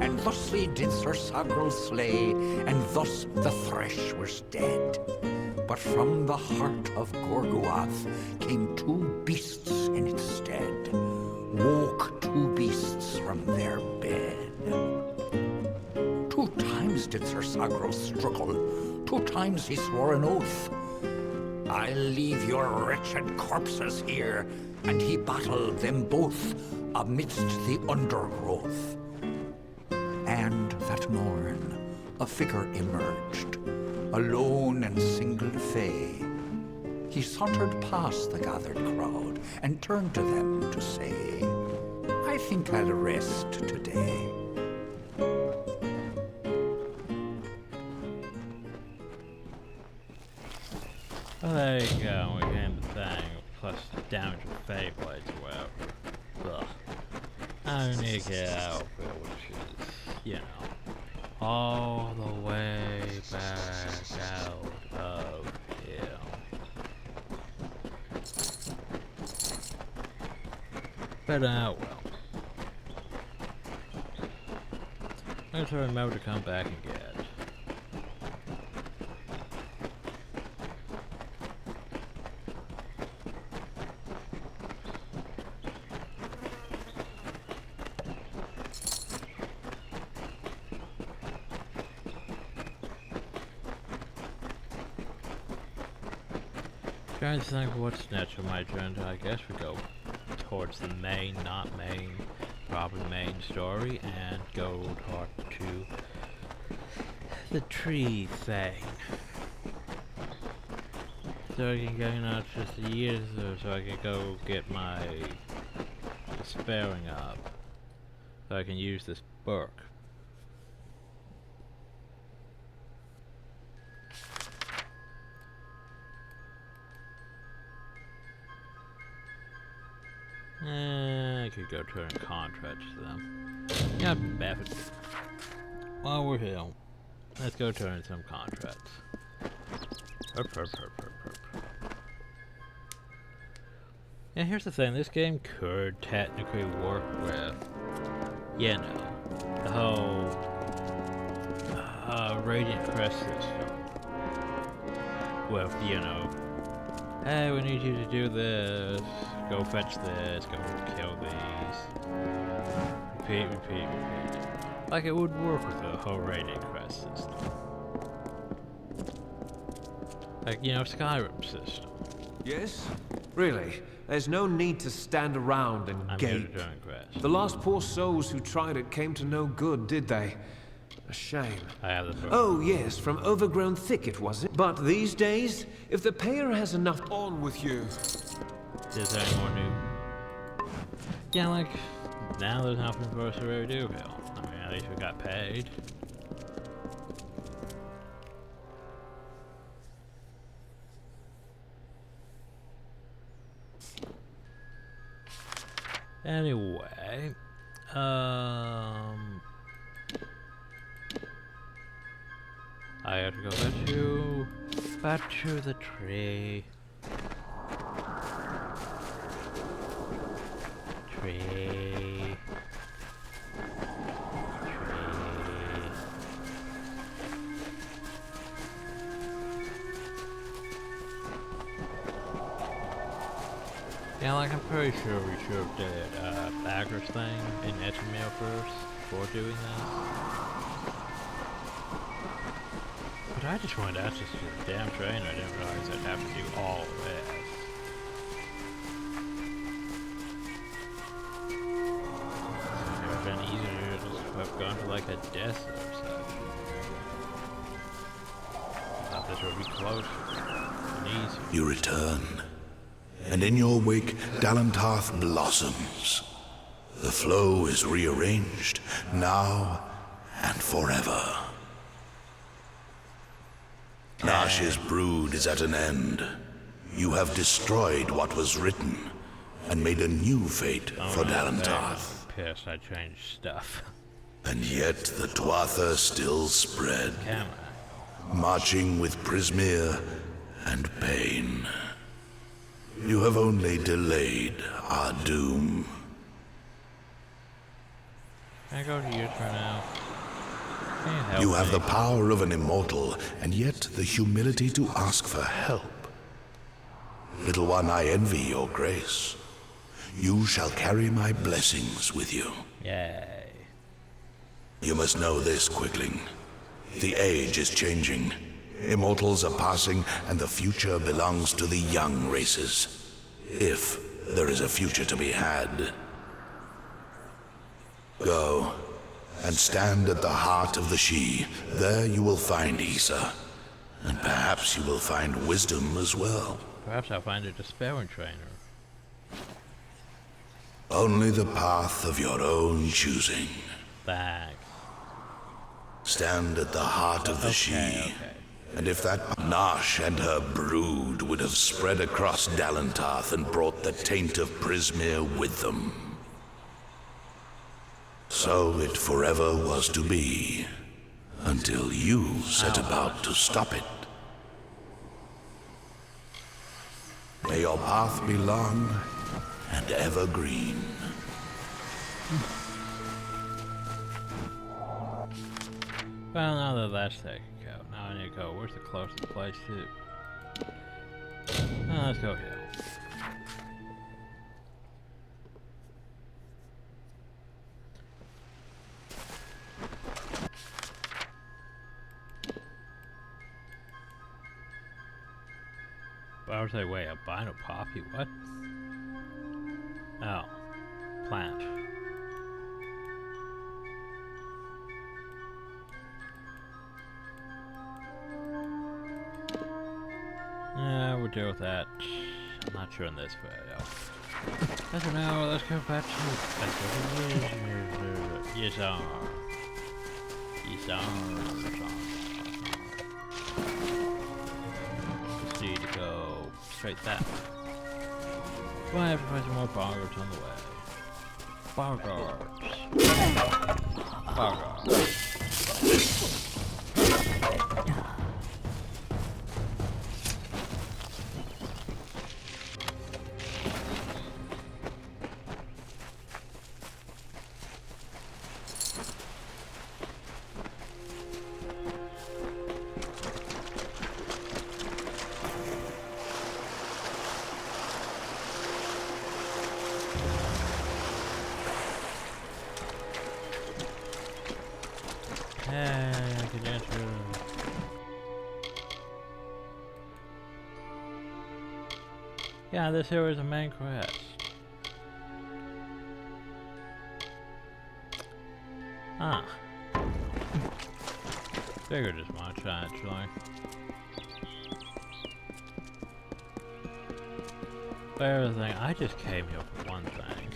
And thusly did Sir Sagrel slay, and thus the thresh was dead. But from the heart of Gorguath came two beasts in its stead. Woke two beasts from their bed. 2 times did Sir Sagrel struggle, 2 times he swore an oath. I'll leave your wretched corpses here, and he battled them both amidst the undergrowth. And that morn, a figure emerged, a lone and single Fae. He sauntered past the gathered crowd and turned to them to say, "I think I'll rest today." Well, there you go. We gained the thing. Plus damage with Fae Blades or whatever. Ugh. I need to get out of here, which is, you know, all the way back out of here. But, well. I'm gonna remember to come back and get. Trying to think what's next on my agenda. I guess we go towards the main, not main, probably main story, and go talk to the tree thing. So I can go, you know, just a year so I can go get my despairing up. So I can use this book. I could go turn contracts to them. Yeah, Baffert. While we're here, let's go turn some contracts. Yeah, here's the thing. This game could technically work with, you know, the whole Radiant Crest system. With, you know, hey, we need you to do this. Go fetch this, go kill these. Repeat, repeat, repeat. Like it would work with the whole Radiant Crest system. Like, you know, Skyrim system. Yes? Really? There's no need to stand around and gape. The last poor souls who tried it came to no good, did they? A shame. I have the book. Oh, yes, from overgrown thicket, was it? But these days, if the payer has enough on with you... Is there any more new? Yeah, like, now there's nothing for us to really do, Bill. I mean, at least we got paid. Anyway, I have to go back to the tree. Tree. Yeah, like I'm pretty sure we should have did Bagger's thing in Etchamere first before doing that. But I just wanted access to the damn train. I didn't realize I'd have to do all of it. It would have been easier to just have gone to like a desert or such. I thought this would be closer and easier. You return, and in your wake, Dalantarth blossoms. The flow is rearranged, now and forever. Nash's brood is at an end. You have destroyed what was written, and made a new fate for Dalantarth. Pissed I changed stuff. And yet the Tuatha still spread, marching with Prismere and pain. You have only delayed our doom. Can I go to your turn now? You have the power of an immortal, and yet the humility to ask for help. Little one, I envy your grace. You shall carry my blessings with you. Yay. You must know this, Quickling. The age is changing. Immortals are passing, and the future belongs to the young races. If there is a future to be had. Go, and stand at the heart of the She. There you will find Isa, and perhaps you will find wisdom as well. Perhaps I'll find a despairing trainer. Only the path of your own choosing. Thanks. Stand at the heart of the She. And if that Nash and her brood would have spread across Dalentarth and brought the taint of Prismere with them, so it forever was to be, until you set about to stop it. May your path be long and evergreen. Well, now that that's taken care of, now I need to go. Where's the closest place to? Let's go here. But I was like, wait, albino poppy? What? Oh, plant. We'll deal with that. I'm not sure in this way, though. I don't know, let's go back to... Yes, Just need to go straight that way. Come on, everybody, more boggers on the way. Boggers. Yeah, this here is a main quest. Ah. Figured as much, actually. But here's the thing, I just came here for one thing.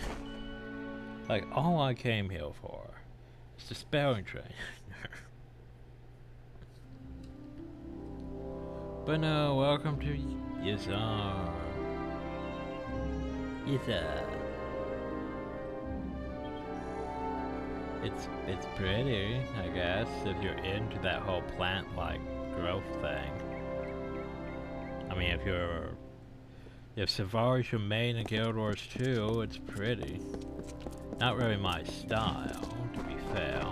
Like, all I came here for is the spelling train. But no, welcome to Yazar. It's pretty, I guess, if you're into that whole plant-like growth thing. I mean, if Savari's your main in Guild Wars 2, it's pretty. Not really my style, to be fair.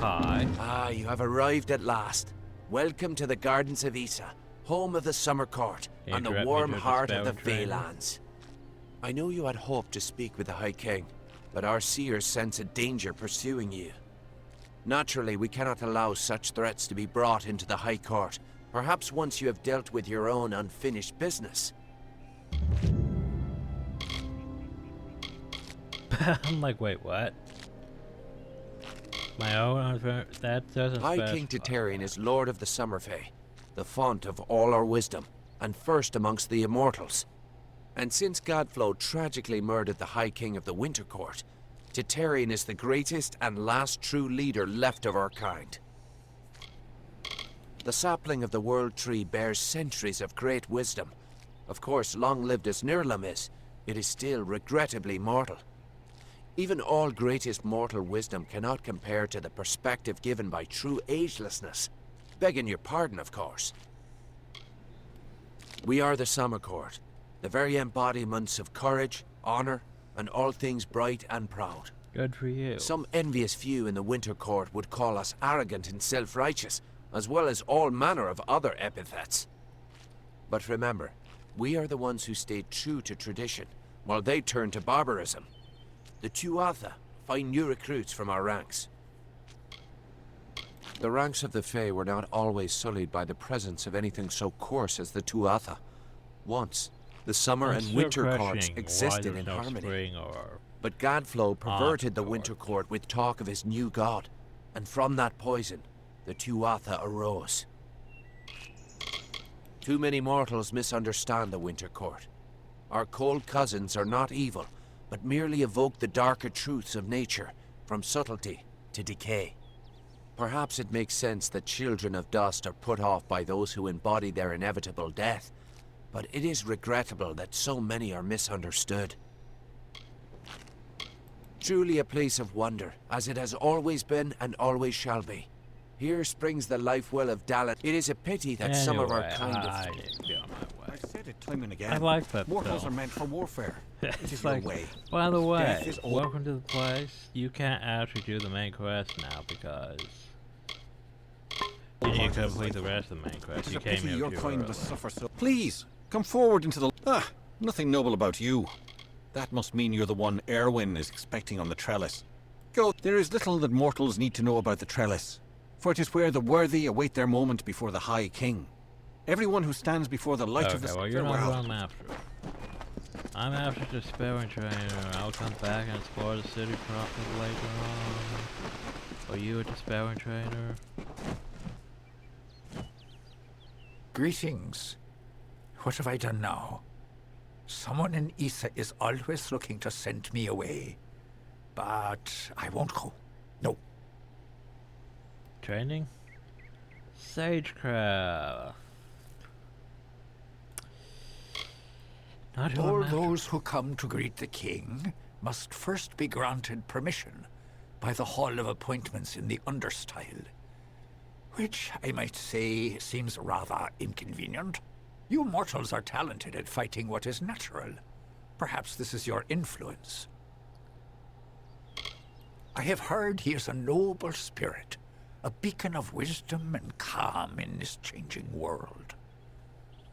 Hi. Ah, you have arrived at last. Welcome to the Gardens of Isa, home of the Summer Court, and the warm heart of the Veylands. I know you had hoped to speak with the High King, but our seers sense a danger pursuing you. Naturally, we cannot allow such threats to be brought into the High Court, perhaps once you have dealt with your own unfinished business. I'm like, wait, what? My own that doesn't High King Titarian is Lord of the Summerfey, the font of all our wisdom, and first amongst the immortals. And since Godflow tragically murdered the High King of the Winter Court, Titarian is the greatest and last true leader left of our kind. The sapling of the World Tree bears centuries of great wisdom. Of course, long-lived as Nirlam is, it is still regrettably mortal. Even all greatest mortal wisdom cannot compare to the perspective given by true agelessness. Begging your pardon, of course. We are the Summer Court, the very embodiments of courage, honor, and all things bright and proud. Good for you. Some envious few in the Winter Court would call us arrogant and self-righteous, as well as all manner of other epithets. But remember, we are the ones who stayed true to tradition, while they turned to barbarism. The Tuatha find new recruits from our ranks. The ranks of the Fae were not always sullied by the presence of anything so coarse as the Tuatha. Once, the Summer and Winter Courts existed in harmony. Spring or But Gadflow perverted the Winter Court with talk of his new god, and from that poison, the Tuatha arose. Too many mortals misunderstand the Winter Court. Our cold cousins are not evil, but merely evoke the darker truths of nature, from subtlety to decay. Perhaps it makes sense that children of dust are put off by those who embody their inevitable death, but it is regrettable that so many are misunderstood. Truly a place of wonder, as it has always been and always shall be. Here springs the life well of Dalit. It is a pity that some of our kind of... I said it time and again. I like that. Mortals are meant for warfare. It is like, your way. by the way, Death is all. welcome to the place. You can't actually do the main quest now because you need to complete the rest of the main quest. It is You a came pity here your too kind early. must suffer so. Please, come forward into the... nothing noble about you. That must mean you're the one Erwin is expecting on the trellis. Go. There is little that mortals need to know about the trellis, for it is where the worthy await their moment before the High King. Everyone who stands before the light of the... well, you're not who I'm after. I'm after the Sparring Trainer. I'll come back and explore the city proper later on. Are you a Sparring Trainer? Greetings. What have I done now? Someone in Issa is always looking to send me away. But I won't go. No. Training? Sagecraft. Not who All I'm after. those who come to greet the king must first be granted permission by the Hall of Appointments in the Understyle, which I might say seems rather inconvenient. You mortals are talented at fighting what is natural. Perhaps this is your influence. I have heard he is a noble spirit, a beacon of wisdom and calm in this changing world.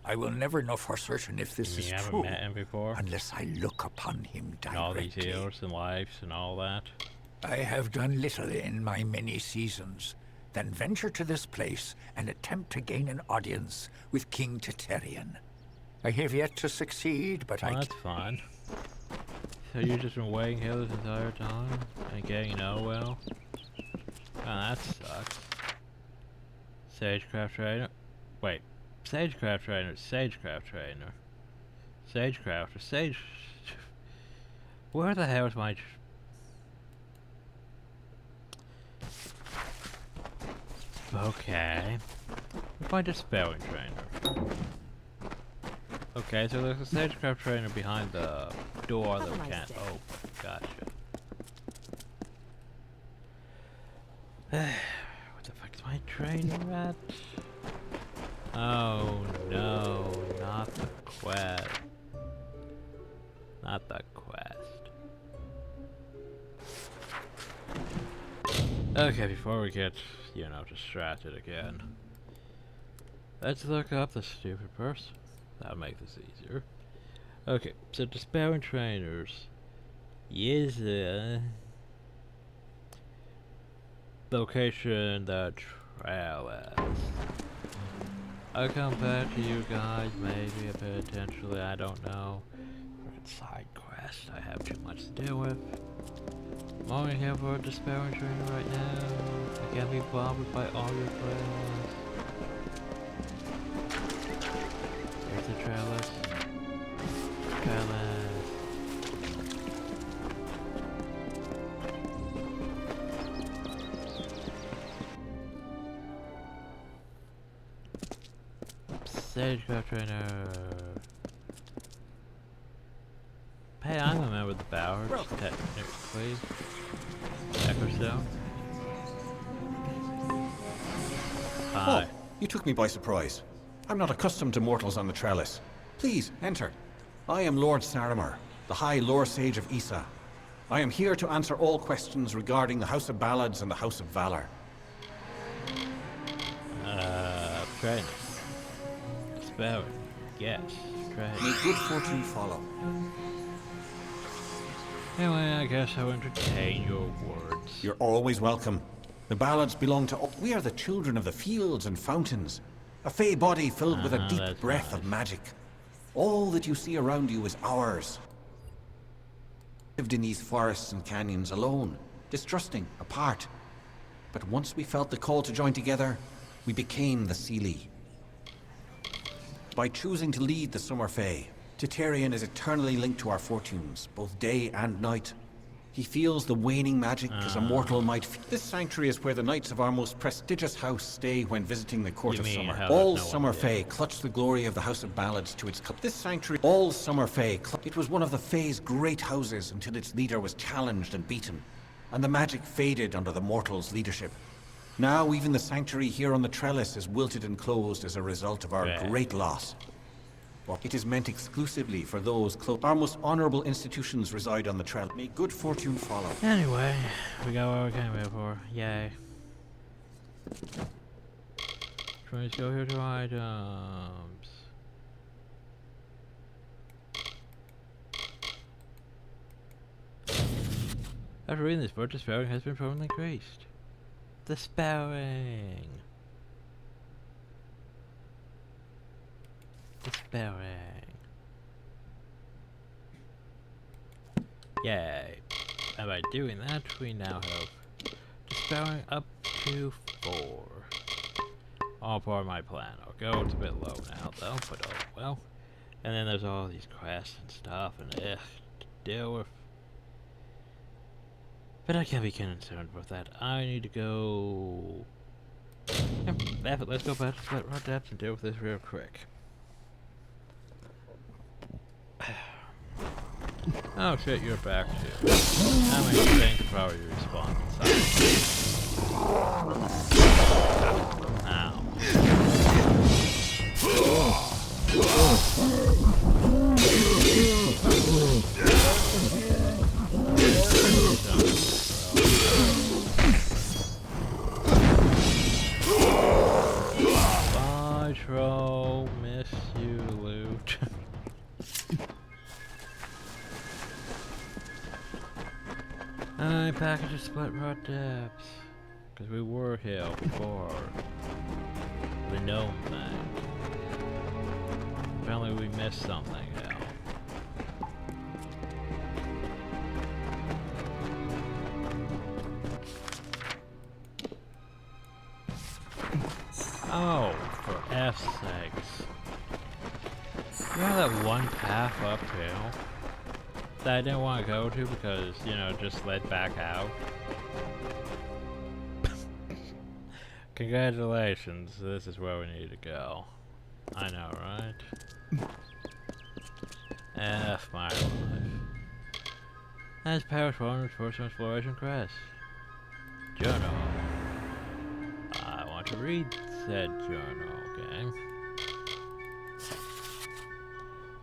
I will never know for certain if this is true met him before? unless I look upon him directly. All these years and lives and all that. I have done little in my many seasons, then venture to this place and attempt to gain an audience with King Teterian. I have yet to succeed, but Well, that's fine. So you've just been waiting here this entire time and getting well? Oh, that sucks. Sagecraft Trainer? Wait. Sagecraft Trainer, Sagecraft Trainer. Sagecraft, Sage... Where the hell is my... Okay. We'll find a Spelling Trainer. Okay, so there's a Sagecraft Trainer behind the door that we can't open. Gotcha. What the fuck is my trainer at? Oh no, not the quest. Not the quest. Okay, before we get, distracted again. Let's look up the stupid person. That'll make this easier. Okay, so Despairing Trainers. Yes, location the trellis. I'll come back to you guys, maybe potentially, I don't know. Freaking side quest, I have too much to deal with. I'm only here for a Despairing Trainer right now. I can't be bothered by all your plans. There's the trellis. Trellis. Sagecraft Trainer. Hey, I'm a member of the Bowers, technically. Echo Stone. Hi. Oh, you took me by surprise. I'm not accustomed to mortals on the trellis. Please, enter. I am Lord Saramer, the High Lore Sage of Issa. I am here to answer all questions regarding the House of Ballads and the House of Valor. Trainer. Spelling. Yes, trainer. May good fortune follow. Anyway, I guess I'll entertain your words. You're always welcome. The ballads belong to... We are the children of the fields and fountains. A fey body filled with a deep breath of magic. All that you see around you is ours. lived in these forests and canyons alone, distrusting, apart. But once we felt the call to join together, we became the Seelie. By choosing to lead the Summer Fae, Titarian is eternally linked to our fortunes, both day and night. He feels the waning magic as a mortal might feel. This sanctuary is where the knights of our most prestigious house stay when visiting the Court of Summer. All Summer Fae clutch the glory of the House of Ballads to its This sanctuary, all Summer Fae, it was one of the Fae's great houses until its leader was challenged and beaten, and the magic faded under the mortal's leadership. Now even the sanctuary here on the trellis is wilted and closed as a result of our great loss. It is meant exclusively for those close. Our most honorable institutions reside on the trellis. May good fortune follow. Anyway, we got what we came here for. Yay. Let's go here to items. After reading this book, the spelling has been permanently increased. The spelling. The spelling. Yay. And by doing that, we now have the spelling up to 4. All part of my plan. Okay, it's a bit low now, though, but oh well. And then there's all these quests and stuff, and to deal with. But I can't be concerned with that. I need to go. Let's go back to Split Road Depths and deal with this real quick. Oh shit, you're back too. How many things probably respawn Ow. Bye, troll. Miss you, loot. I package a Split Road Depths. Because we were here before. The gnome thing. Apparently we missed something here. Oh, for F's sakes. You know that one path uphill that I didn't want to go to because, you know, just led back out? Congratulations, this is where we need to go. I know, right? F my life. As Parish Warden's first exploration crest. Journal. I want to read said journal, okay?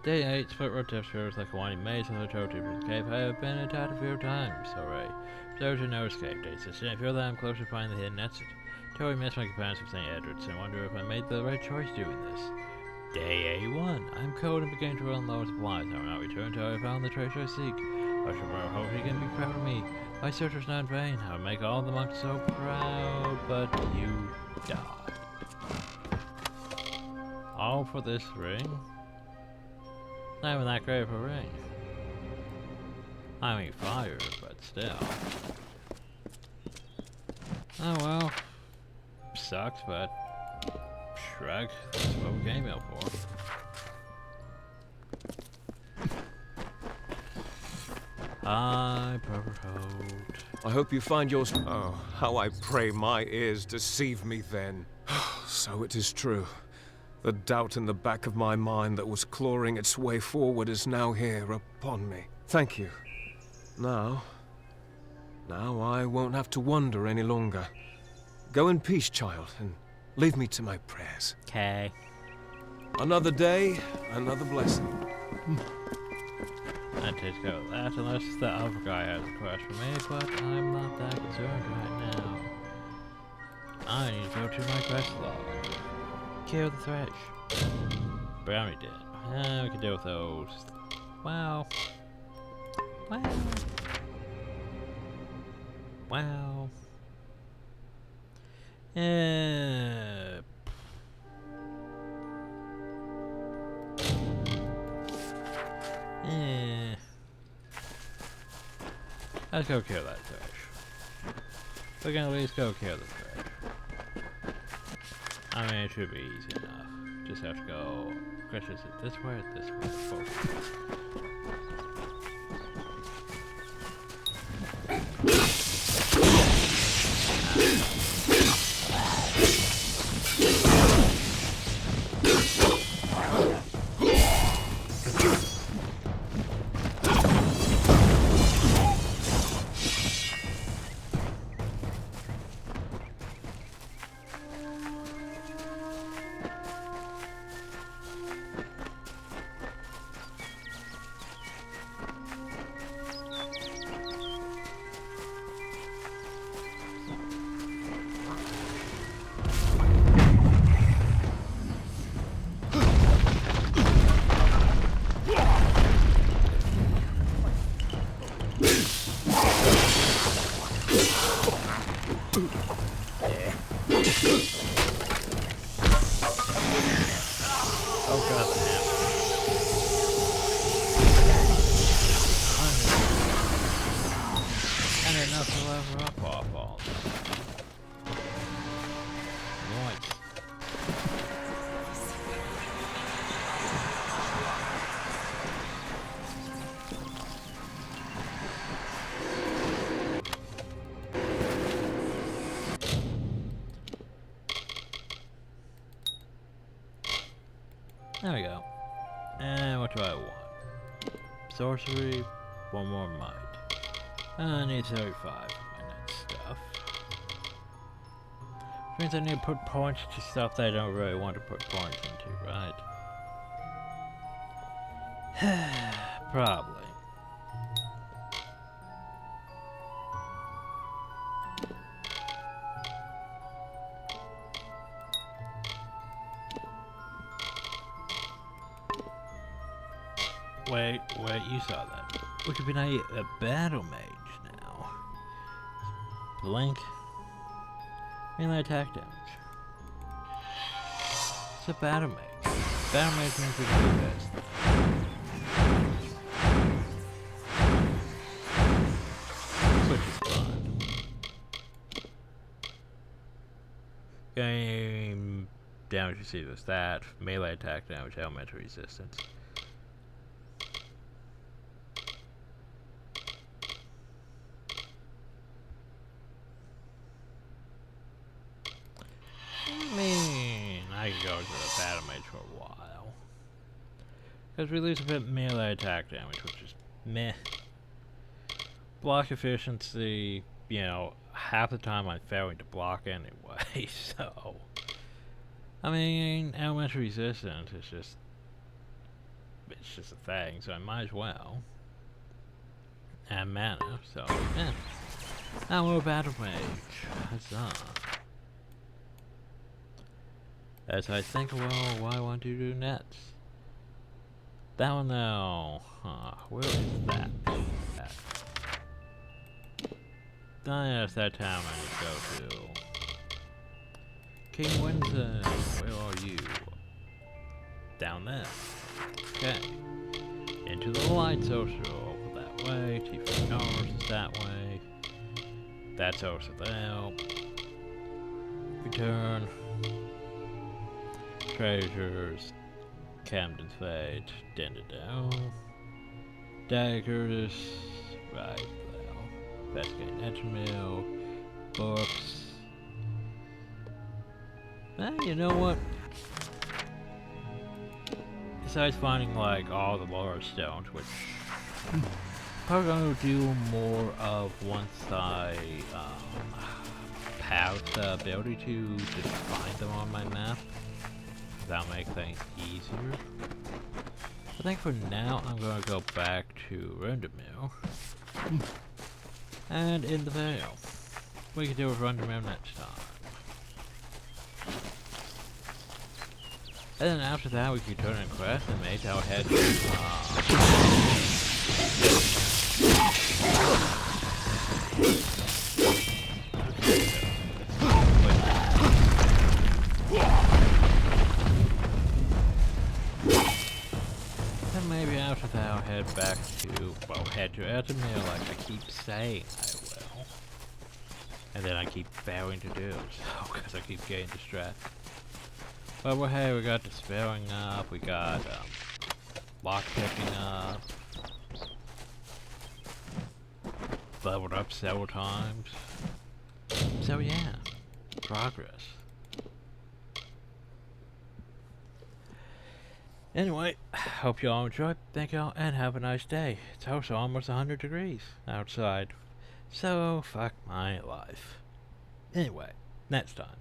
Day 8, Split Road Depths shows like a winding maze on the toe tip of the cave. I have been attacked a few times, alright. There to no escape dates. I feel that I'm close to finding the hidden exit. Totally missed my companions with St. Edwards and wonder if I made the right choice doing this. Day 81. I'm cold and beginning to run low on supplies. I will not return until I found the treasure I seek. I shall hope he can be proud of me. My search was not in vain. I will make all the monks so proud, but you died. All for this ring? Not even that great of a ring. I mean fire, but still. Oh well. Sucks, but shrug. That's what we came out for. I I hope you find yours. Oh, how I pray my ears deceive me then. So it is true. The doubt in the back of my mind that was clawing its way forward is now here upon me. Thank you. Now I won't have to wonder any longer. Go in peace, child, and leave me to my prayers. Okay. Another day, another blessing. That takes care of that, unless the other guy has a quest for me, but I'm not that concerned right now. I need to go to my quest log. Kill the thresh. Brownie did. We can deal with those. Wow. Let's go kill that fish. We can at least go kill the fish. I mean, it should be easy enough. Just have to go. Is it this way or this way? There we go. And what do I want? Sorcery, one more might. I need 35 for my next stuff. Which means I need to put points to stuff that I don't really want to put points into, right? Probably. Wait, you saw that. We could be a battle mage now. Blink. Melee attack damage. It's a battle mage. Battle mage means we can do this. Which is fun. Game damage received with that. Melee attack damage, elemental resistance. I can go to the battle mage for a while. Because we lose a bit melee attack damage, which is meh. Block efficiency, you know, half the time I'm failing to block anyway, so. I mean, elemental resistance is just. It's just a thing, so I might as well. And mana, so, yeah. Now we're a battle mage. Huzzah. As I think, well, what I want to do next. That one though, where is that? That's that town I need to go to. King Winton, where are you? Down there. Okay. Into the light social, over that way. THQ Nordic is that way. That's also there. Return. Treasures, Camden's Fate, Dendadell, Daggers, right now, Pescane Etchmill, books. You know what? Besides finding like all the lore stones, which probably gonna do more of once I have the ability to just find them on my map. That'll make things easier. I think for now I'm gonna go back to Rundermill. And in the Vale. We can deal with Rundermill next time. And then after that we can turn and quest and make our head maybe after that I'll head back to, well, head to Earthenmere like I keep saying I will. And then I keep failing to do so, because I keep getting distracted. But we're here, we got the spelling up, we got lock picking up. Leveled up several times. So yeah, progress. Anyway, hope you all enjoyed. Thank you all and have a nice day. It's also almost 100 degrees outside. So fuck my life. Anyway, next time.